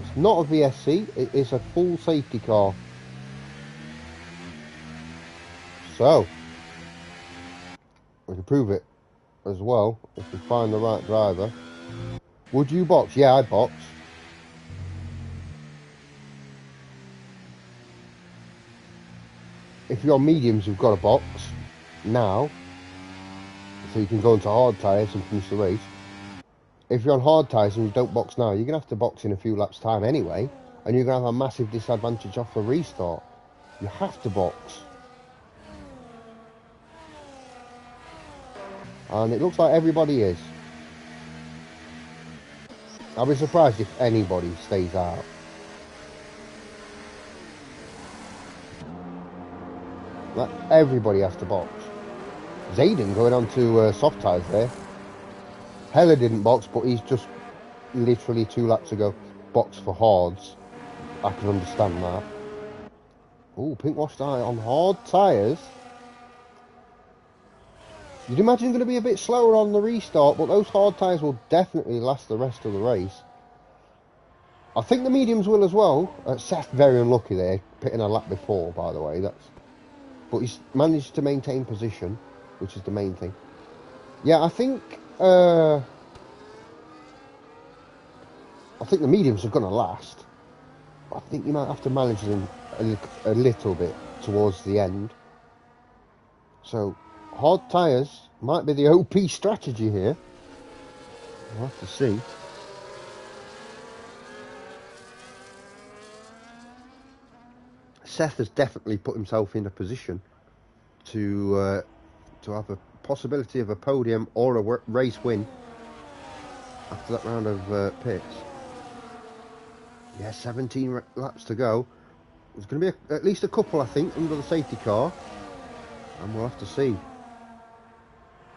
It's not a VSC. It is a full safety car. So, we can prove it as well if we find the right driver. Would you box? Yeah, I box. If you're on mediums, you've got a box now, so you can go into hard tyres and finish the race. If you're on hard tyres and you don't box now, you're going to have to box in a few laps' time anyway, and you're going to have a massive disadvantage off the restart. You have to box. And it looks like everybody is. I'll be surprised if anybody stays out. Like, everybody has to box. Zayden going on to soft tyres there. Heller didn't box, but he's just literally 2 laps ago boxed for hards. I can understand that. Oh, pink washed eye on hard tyres. You'd imagine going to be a bit slower on the restart, but those hard tyres will definitely last the rest of the race. I think the mediums will as well. Seth very unlucky there, pitting a lap before, by the way. But he's managed to maintain position, which is the main thing. Yeah, I think the mediums are going to last. I think you might have to manage them a little bit towards the end. So, hard tyres might be the OP strategy here. We'll have to see. Seth has definitely put himself in a position to have a possibility of a podium or a race win after that round of pits. Yeah, 17 laps to go. There's going to be at least a couple, I think, under the safety car. And we'll have to see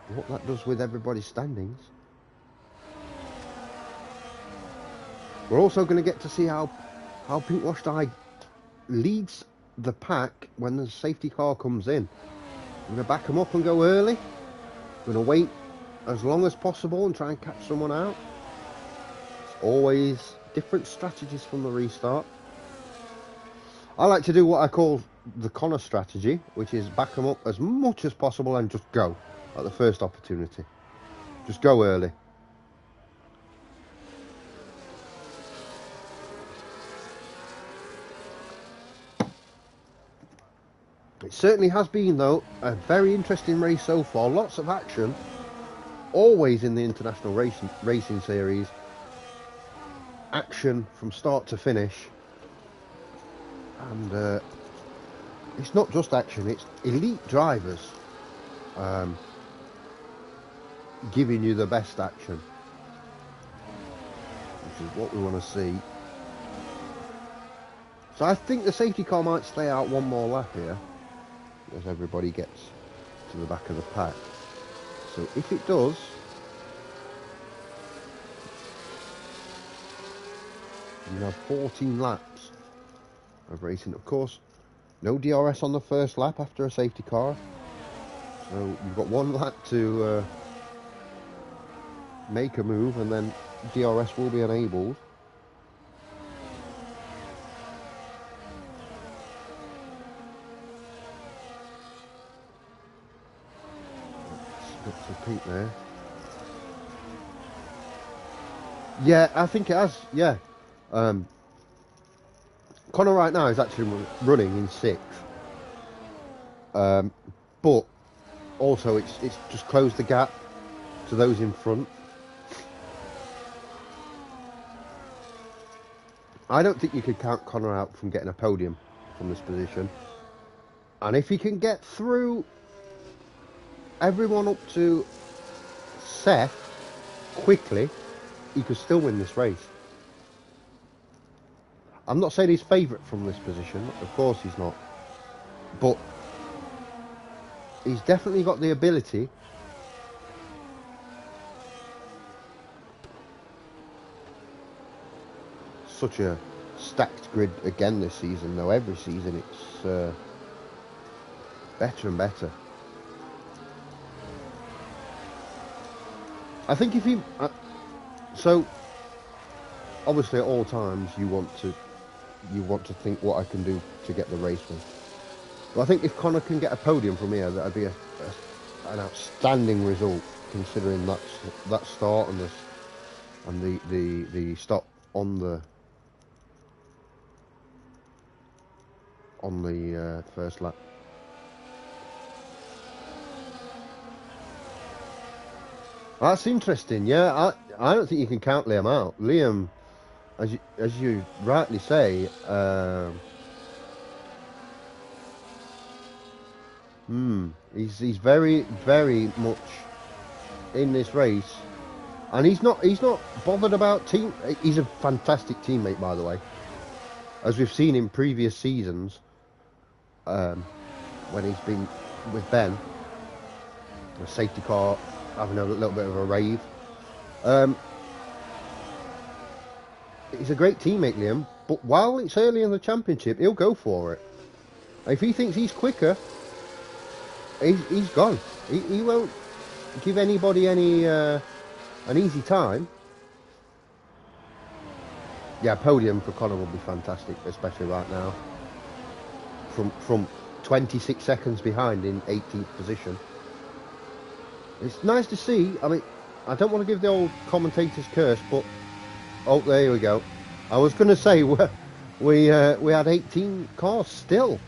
what that does with everybody's standings. We're also going to get to see how Pink Washed Eye leads the pack when the safety car comes in. I'm going to back them up and go early. I'm going to wait as long as possible and try and catch someone out. It's always different strategies from the restart. I like to do what I call the Connor strategy, which is back them up as much as possible and just go at the first opportunity. Just go early. It certainly has been, though, a very interesting race so far. Lots of action, always in the International Racing Series. Action from start to finish. And it's not just action, it's elite drivers giving you the best action, which is what we want to see. So I think the safety car might stay out one more lap here as everybody gets to the back of the pack. So if it does, you have 14 laps of racing. Of course, no DRS on the first lap after a safety car, so you've got 1 lap to make a move, and then DRS will be enabled. Got some pink there. Yeah, I think it has. Yeah. Connor right now is actually running in 6th, but also it's just closed the gap to those in front. I don't think you could count Connor out from getting a podium from this position, and if he can get through everyone up to Seth quickly, he could still win this race. I'm not saying he's favourite from this position, of course he's not, but he's definitely got the ability. Such a stacked grid again this season, though. Every season it's better and better. I think if he... so, obviously at all times you want to think what I can do to get the race win. But I think if Connor can get a podium from here, that'd be an outstanding result, considering that start and the stop on the first lap. That's interesting. Yeah, I don't think you can count Liam out. Liam, as you rightly say, he's very, very much in this race, and he's not bothered about team. He's a fantastic teammate, by the way, as we've seen in previous seasons, when he's been with Ben, the safety car having a little bit of a rave. He's a great teammate, Liam, but while it's early in the championship, he'll go for it. If he thinks he's quicker, he's gone. He won't give anybody any an easy time. Yeah, podium for Connor will be fantastic, especially right now. From 26 seconds behind in 18th position. It's nice to see. I mean, I don't want to give the old commentator's curse, but oh, there we go. I was going to say we had 18 cars still,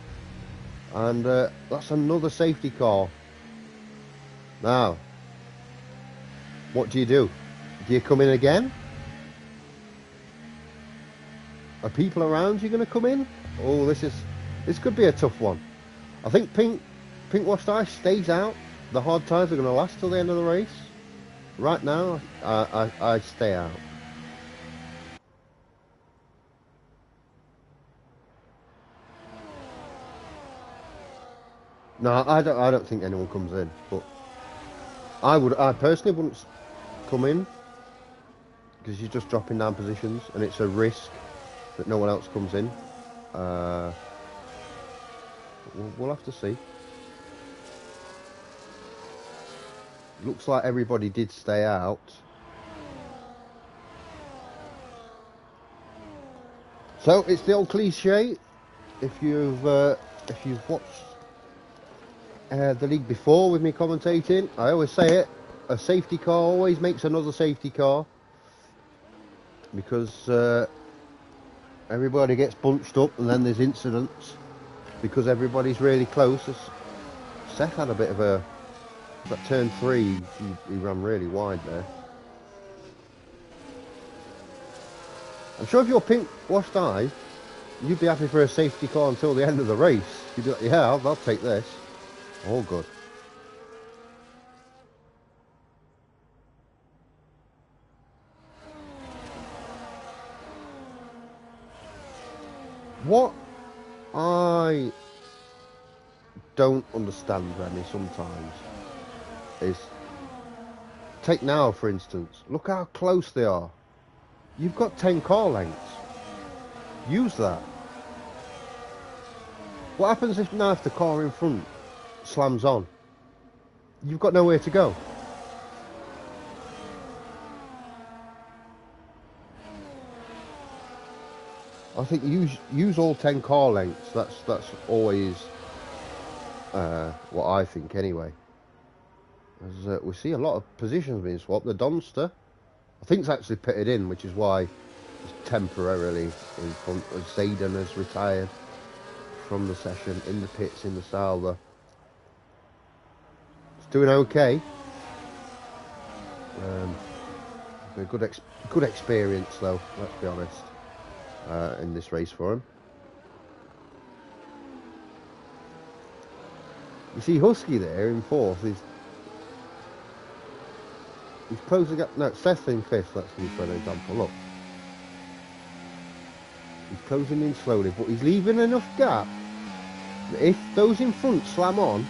and that's another safety car. Now, what do? Do you come in again? Are people around you going to come in? Oh, this could be a tough one. I think Pink Washed Ice stays out. The hard tires are going to last till the end of the race. Right now, I stay out. No, I don't think anyone comes in, but I personally wouldn't come in, because you're just dropping down positions, and it's a risk that no one else comes in. We'll have to see. Looks like everybody did stay out. So it's the old cliche. If you've watched the league before with me commentating, I always say it: a safety car always makes another safety car, because everybody gets bunched up, and then there's incidents because everybody's really close. Seth had a bit of a... That turn 3, he ran really wide there. I'm sure if you're Pink Washed Eye, you'd be happy for a safety car until the end of the race. You'd be like, yeah, I'll take this. All good. What I don't understand, Remy, sometimes is, take now for instance, look how close they are. You've got 10 car lengths. Use that. What happens if the car in front slams on? You've got nowhere to go. I think use all 10 car lengths. That's always what I think anyway. As we see a lot of positions being swapped. The Donster, I think, it's actually pitted in, which is why it's temporarily in front. As Zayden has retired from the session in the pits in the Sauber. It's doing okay. A good experience though. Let's be honest. In this race for him. You see Husky there in 4th. He's closing up. No, Seth in 5th. Let's use for an example. Look, he's closing in slowly, but he's leaving enough gap that if those in front slam on,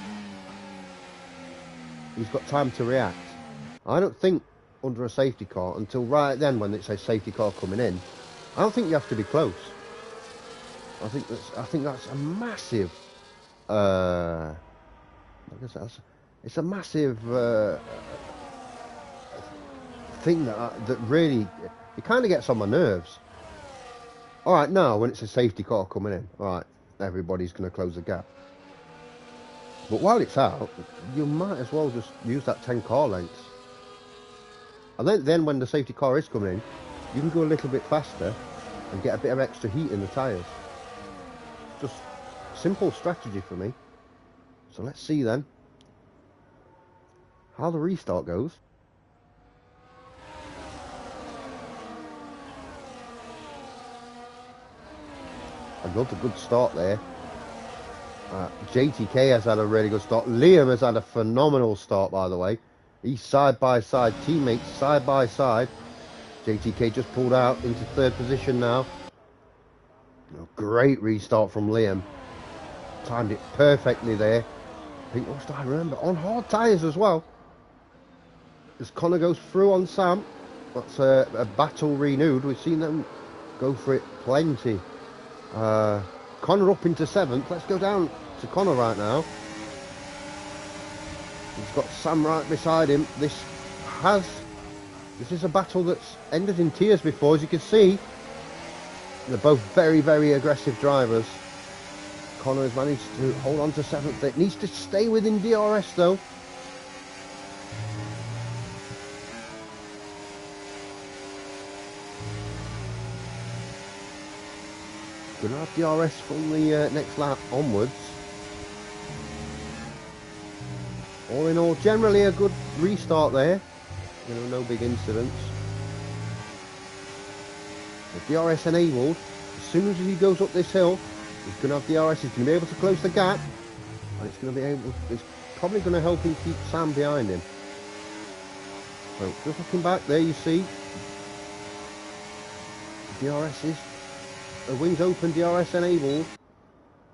he's got time to react. I don't think under a safety car until right then, when it says safety car coming in, I don't think you have to be close. I think that's a massive. I guess it's a massive thing that really, it kind of gets on my nerves. All right, now when it's a safety car coming in, all right, everybody's going to close the gap. But while it's out, you might as well just use that 10 car lengths. And then when the safety car is coming in, you can go a little bit faster and get a bit of extra heat in the tyres. Just simple strategy for me. So let's see then how the restart goes. Another good start there. JTK has had a really good start. Liam has had a phenomenal start, by the way. He's side by side, teammates side by side. JTK just pulled out into third position now. Great restart from Liam. Timed it perfectly there. I think most I remember on hard tyres as well. As Connor goes through on Sam, that's a battle renewed. We've seen them go for it plenty. Connor up into 7th. Let's go down to Connor right now. He's got Sam right beside him. This is a battle that's ended in tears before, as you can see. They're both very, very aggressive drivers. Connor has managed to hold on to 7th. It needs to stay within DRS though. Gonna have DRS from the next lap onwards. All in all, generally a good restart there. You know, no big incidents. The DRS enabled. As soon as he goes up this hill, he's going to have DRS. He's going to be able to close the gap, and it's probably going to help him keep Sam behind him. So just looking back there, you see DRS is wings open, DRS enabled.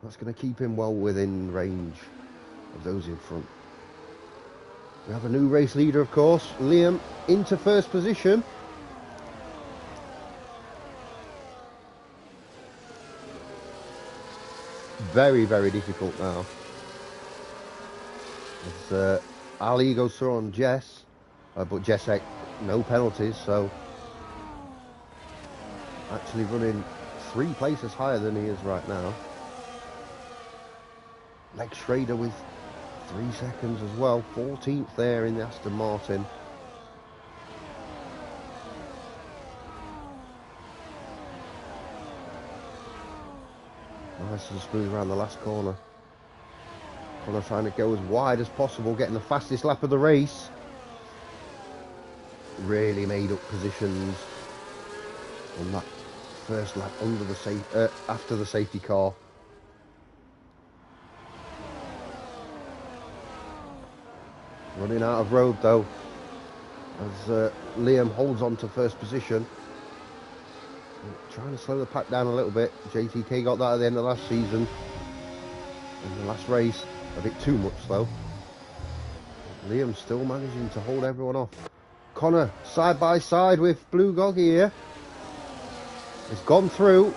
That's going to keep him well within range of those in front. We have a new race leader, of course. Liam into first position. Very, very difficult now. As Ali goes through on Jess, but Jess no penalties, so actually running 3 places higher than he is right now. Lex Schrader with 3 seconds as well, 14th there in the Aston Martin. Nice and smooth around the last corner. Connor trying to go as wide as possible, getting the fastest lap of the race. Really made up positions on that first lap under the after the safety car. Running out of road though, as Liam holds on to first position. Trying to slow the pack down a little bit. JTK got that at the end of last season. In the last race, a bit too much though. Liam still managing to hold everyone off. Connor side by side with Blue Goggy here. It's gone through.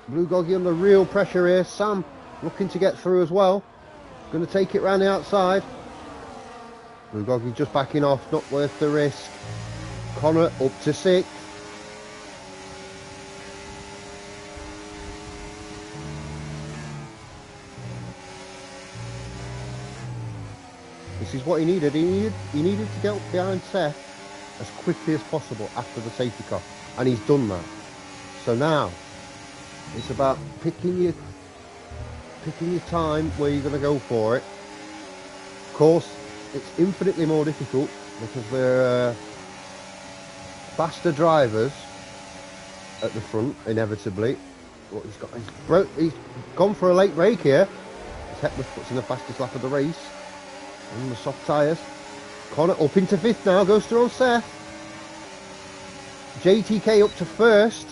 Blue Goggy under real pressure here. Sam looking to get through as well. Going to take it round the outside. Blue Goggy just backing off, not worth the risk. Connor up to 6th. This is what he needed. He needed to get up behind Seth as quickly as possible after the safety car, and he's done that. So now it's about picking your time where you're going to go for it. Of course, it's infinitely more difficult because they're faster drivers at the front, inevitably. What he's gone for a late brake here. Hepworth puts in the fastest lap of the race on the soft tyres. Connor up into 5th now, goes through on Seth. JTK up to 1st.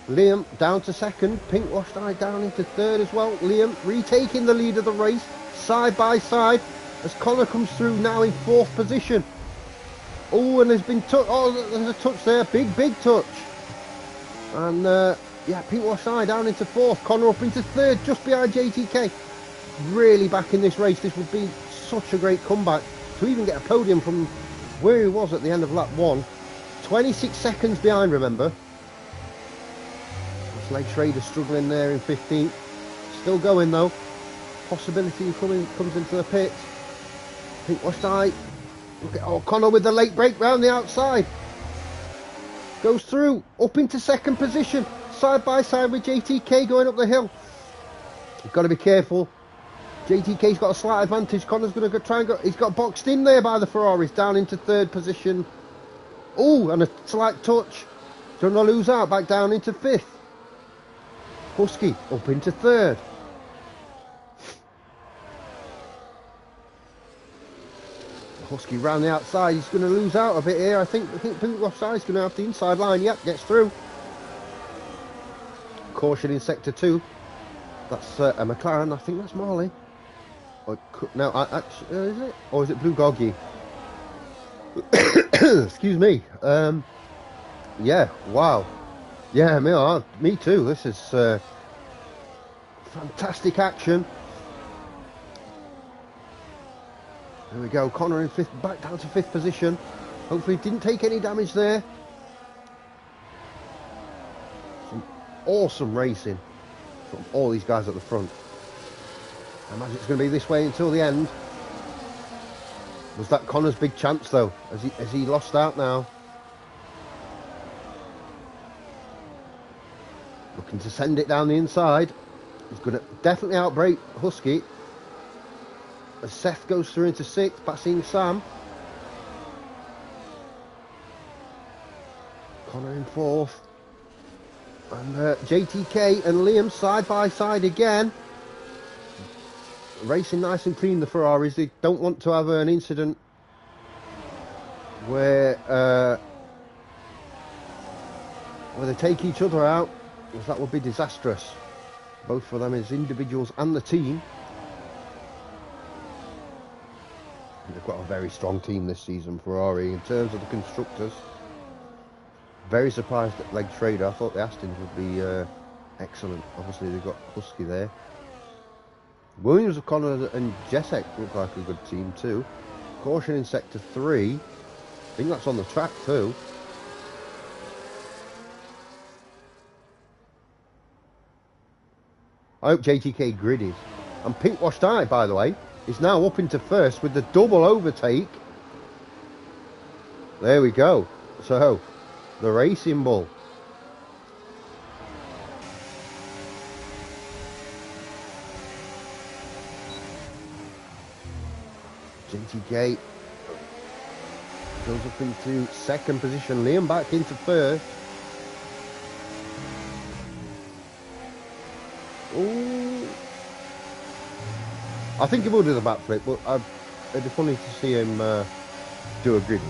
Liam down to 2nd. Pink washed eye down into 3rd as well. Liam retaking the lead of the race, side by side, as Connor comes through now in 4th position. Oh, and there's been there's a touch there, big touch. And yeah, Pink washed eye down into 4th. Connor up into 3rd, just behind JTK. Really back in this race. This would be such a great comeback to even get a podium from where he was at the end of lap 1. 26 seconds behind, remember. That's Lex Schrader struggling there in 15th. Still going though. Possibility comes into the pits. Pink washed eye. Look at Connor with the late brake round the outside. Goes through, up into 2nd position. Side by side with JTK going up the hill. You've got to be careful. JTK's got a slight advantage. Connor's going to try and go. He's got boxed in there by the Ferraris, down into 3rd position. Oh, and a slight touch. Don't want to lose out, back down into 5th. Husky up into 3rd. Husky round the outside. He's going to lose out a bit here. I think Pink Offside's going to have the inside line. Yep, gets through. Caution in sector 2. That's a McLaren. I think that's Marley. No, actually, is it? Or is it Blue Goggy? Excuse me. Yeah, wow. Yeah, me too. This is fantastic action. There we go. Connor in 5th, back down to 5th position. Hopefully didn't take any damage there. Some awesome racing from all these guys at the front. I imagine it's going to be this way until the end. Was that Connor's big chance though? Has he lost out now? Looking to send it down the inside. He's going to definitely outbrake Husky. As Seth goes through into 6th, passing Sam. Connor in 4th. And JTK and Liam side by side again. Racing nice and clean, the Ferraris. They don't want to have an incident where they take each other out, because that would be disastrous, both for them as individuals and the team. They've got a very strong team this season, Ferrari, in terms of the constructors. Very surprised at Leg Trader. I thought the Astons would be excellent. Obviously they've got Husky there. Williams, O'Connor and Jessek look like a good team too. Caution in sector 3. I think that's on the track too. I hope JTK griddies. And Pink Washed Eye, by the way, is now up into 1st with the double overtake. There we go. So, the Racing Bull. JTK goes up into 2nd position. Liam back into 1st. Ooh. I think he will do the backflip, but it'd be funny to see him do a griddy.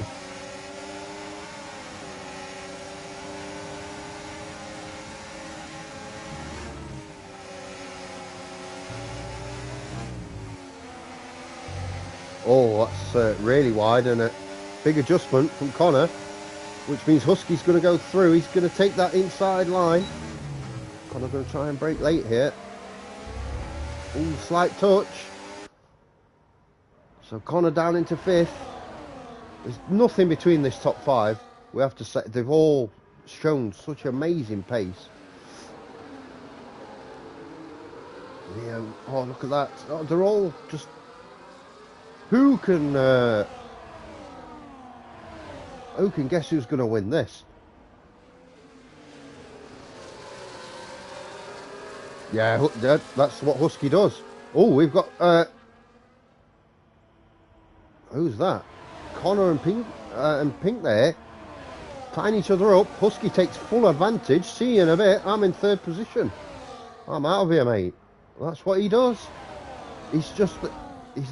Oh, that's really wide, and a big adjustment from Connor, which means Husky's going to go through. He's going to take that inside line. Connor going to try and break late here. Ooh, slight touch. So Connor down into 5th. There's nothing between this top 5. We have to say they've all shown such amazing pace. Yeah, oh, look at that. Oh, they're all just... Who can guess who's going to win this? Yeah, that's what Husky does. Oh, we've got... who's that? Connor and Pink there. Tying each other up. Husky takes full advantage. See you in a bit. I'm in 3rd position. I'm out of here, mate. That's what he does. He's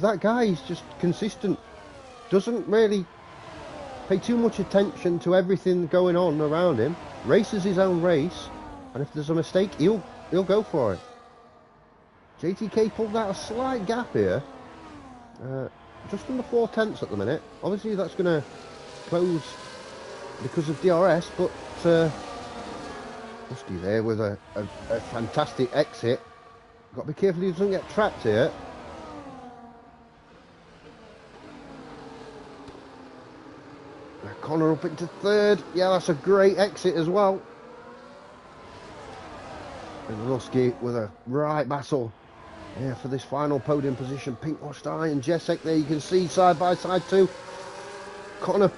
that guy. He's just consistent. Doesn't really pay too much attention to everything going on around him. Races his own race. And if there's a mistake, he'll go for it. JTK pulled out a slight gap here. Just under 4/10 at the minute. Obviously that's going to close because of DRS, but Husky there with a fantastic exit. Got to be careful he doesn't get trapped here. Connor up into 3rd. Yeah, that's a great exit as well. And Husky with a right battle. Yeah, for this final podium position. Pink Washed Eye and Jessek there, you can see side by side too. Connor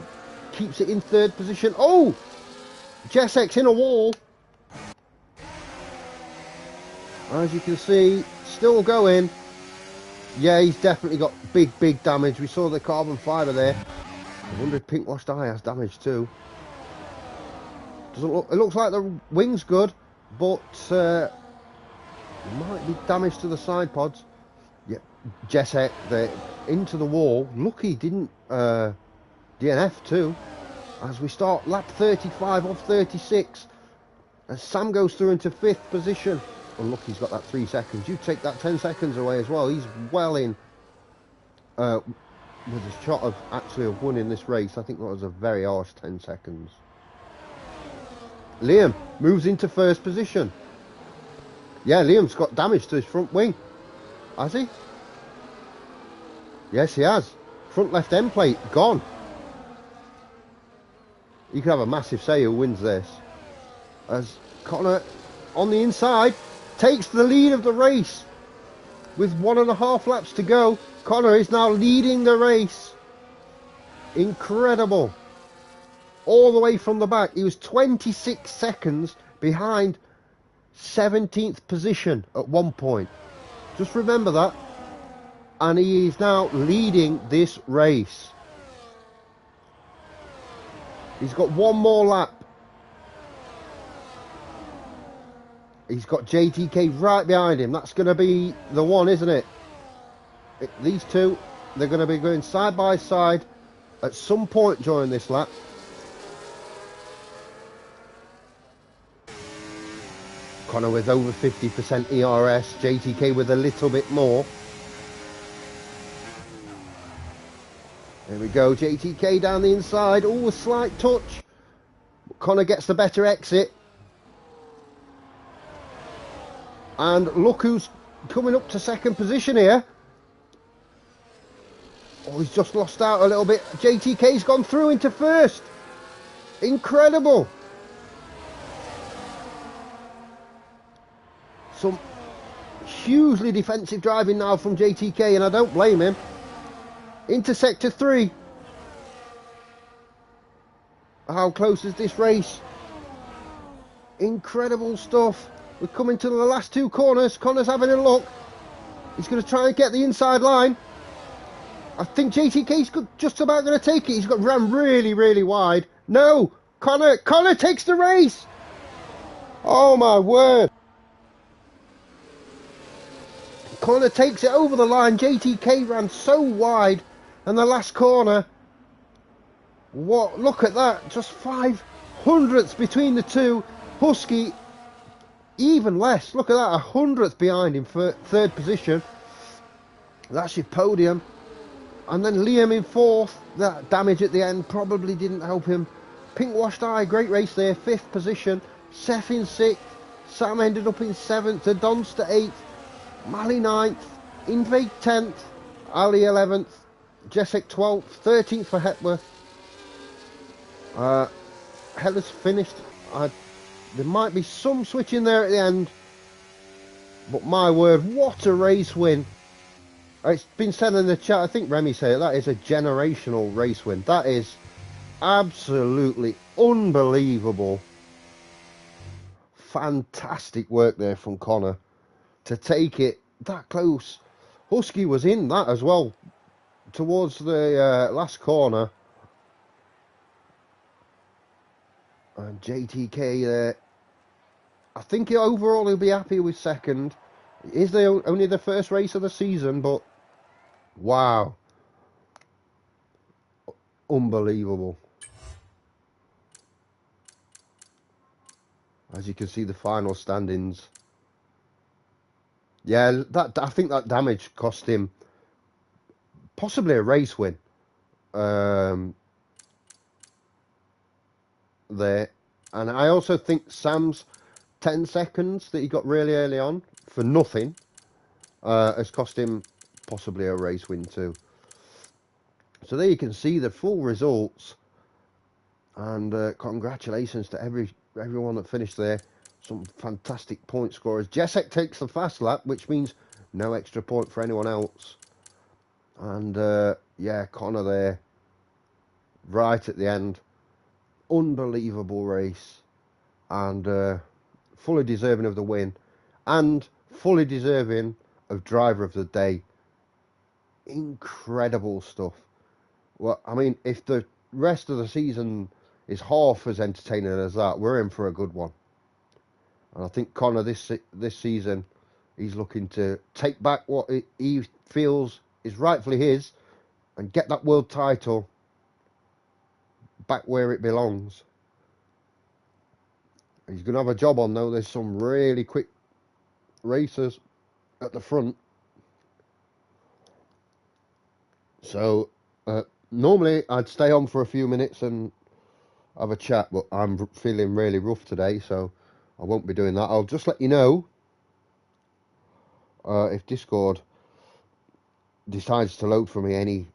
keeps it in 3rd position. Oh! Jessek's in a wall. As you can see, still going. Yeah, he's definitely got big damage. We saw the carbon fibre there. I wonder if Pink Washed Eye has damage too. Doesn't look. It looks like the wing's good, but might be damage to the side pods. Yeah, Jesek, into the wall. Lucky didn't DNF too. As we start lap 35 off 36. As Sam goes through into 5th position. Unlucky's got that 3 seconds. You take that 10 seconds away as well. He's well in with a shot of actually of winning this race. I think that was a very harsh 10 seconds. Liam moves into 1st position. Yeah, Liam's got damage to his front wing. Has he? Yes, he has. Front left end plate gone. You could have a massive say who wins this. As Connor on the inside takes the lead of the race with 1.5 laps to go. Connor is now leading the race. Incredible. All the way from the back. He was 26 seconds behind 17th position at one point. Just remember that. And he is now leading this race. He's got one more lap. He's got JTK right behind him. That's going to be the one, isn't it? These two, they're going to be going side by side at some point during this lap. Connor with over 50% ERS. JTK with a little bit more. There we go, JTK down the inside. Oh, a slight touch. Connor gets the better exit. And look who's coming up to 2nd position here. Oh, he's just lost out a little bit. JTK's gone through into 1st. Incredible. Some hugely defensive driving now from JTK, and I don't blame him. Into sector 3. How close is this race? Incredible stuff. We're coming to the last 2 corners. Connor's having a look. He's going to try and get the inside line. I think JTK's just about going to take it. He's got ran really, really wide. No! Connor takes the race! Oh my word! Connor takes it over the line. JTK ran so wide. And the last corner, what? Look at that, just 0.05 between the two. Husky, even less. Look at that, 100th behind him for 3rd position. That's your podium. And then Liam in 4th. That damage at the end probably didn't help him. Pink washed eye, great race there, 5th position. Seth in 6th. Sam ended up in 7th. Adonsta 8th. Mally 9th. Invade 10th. Ali 11th. Jesek 12th, 13th for Hepworth. Heller's finished. There might be some switching there at the end. But my word, what a race win. It's been said in the chat, I think Remy said it, that is a generational race win. That is absolutely unbelievable. Fantastic work there from Connor to take it that close. Husky was in that as well. Towards the last corner, and JTK there. I think overall he'll be happy with 2nd. It is only the 1st race of the season, but wow, unbelievable. As you can see, the final standings. Yeah, I think that damage cost him possibly a race win there. And I also think Sam's 10 seconds that he got really early on for nothing has cost him possibly a race win too. So there you can see the full results. And congratulations to everyone that finished there. Some fantastic point scorers. Jesek takes the fast lap, which means no extra point for anyone else. And, yeah, Connor there, right at the end. Unbelievable race. And fully deserving of the win. And fully deserving of driver of the day. Incredible stuff. Well, I mean, if the rest of the season is half as entertaining as that, we're in for a good one. And I think Connor this season, he's looking to take back what he feels is rightfully his and get that world title back where it belongs. He's going to have a job on, though. There's some really quick racers at the front. So, normally I'd stay on for a few minutes and have a chat, but I'm feeling really rough today, so I won't be doing that. I'll just let you know if Discord decides to load for me any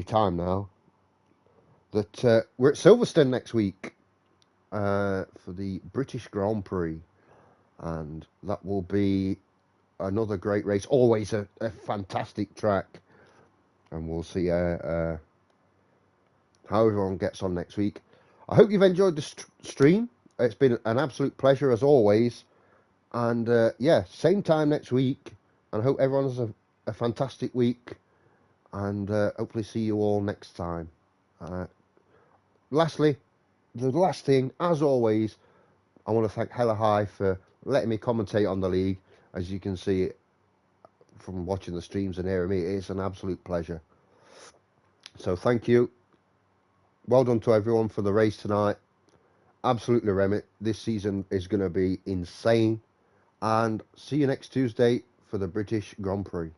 time now, that we're at Silverstone next week for the British Grand Prix, and that will be another great race. Always a fantastic track, and we'll see how everyone gets on next week. I hope you've enjoyed the stream. It's been an absolute pleasure as always, and yeah, same time next week, and I hope everyone has a fantastic week, and hopefully see you all next time. Lastly, the last thing, as always, I want to thank Hella High for letting me commentate on the league. As you can see from watching the streams and hearing me, it's an absolute pleasure. So thank you. Well done to everyone for the race tonight. Absolutely, Remit. This season is going to be insane. And see you next Tuesday for the British Grand Prix.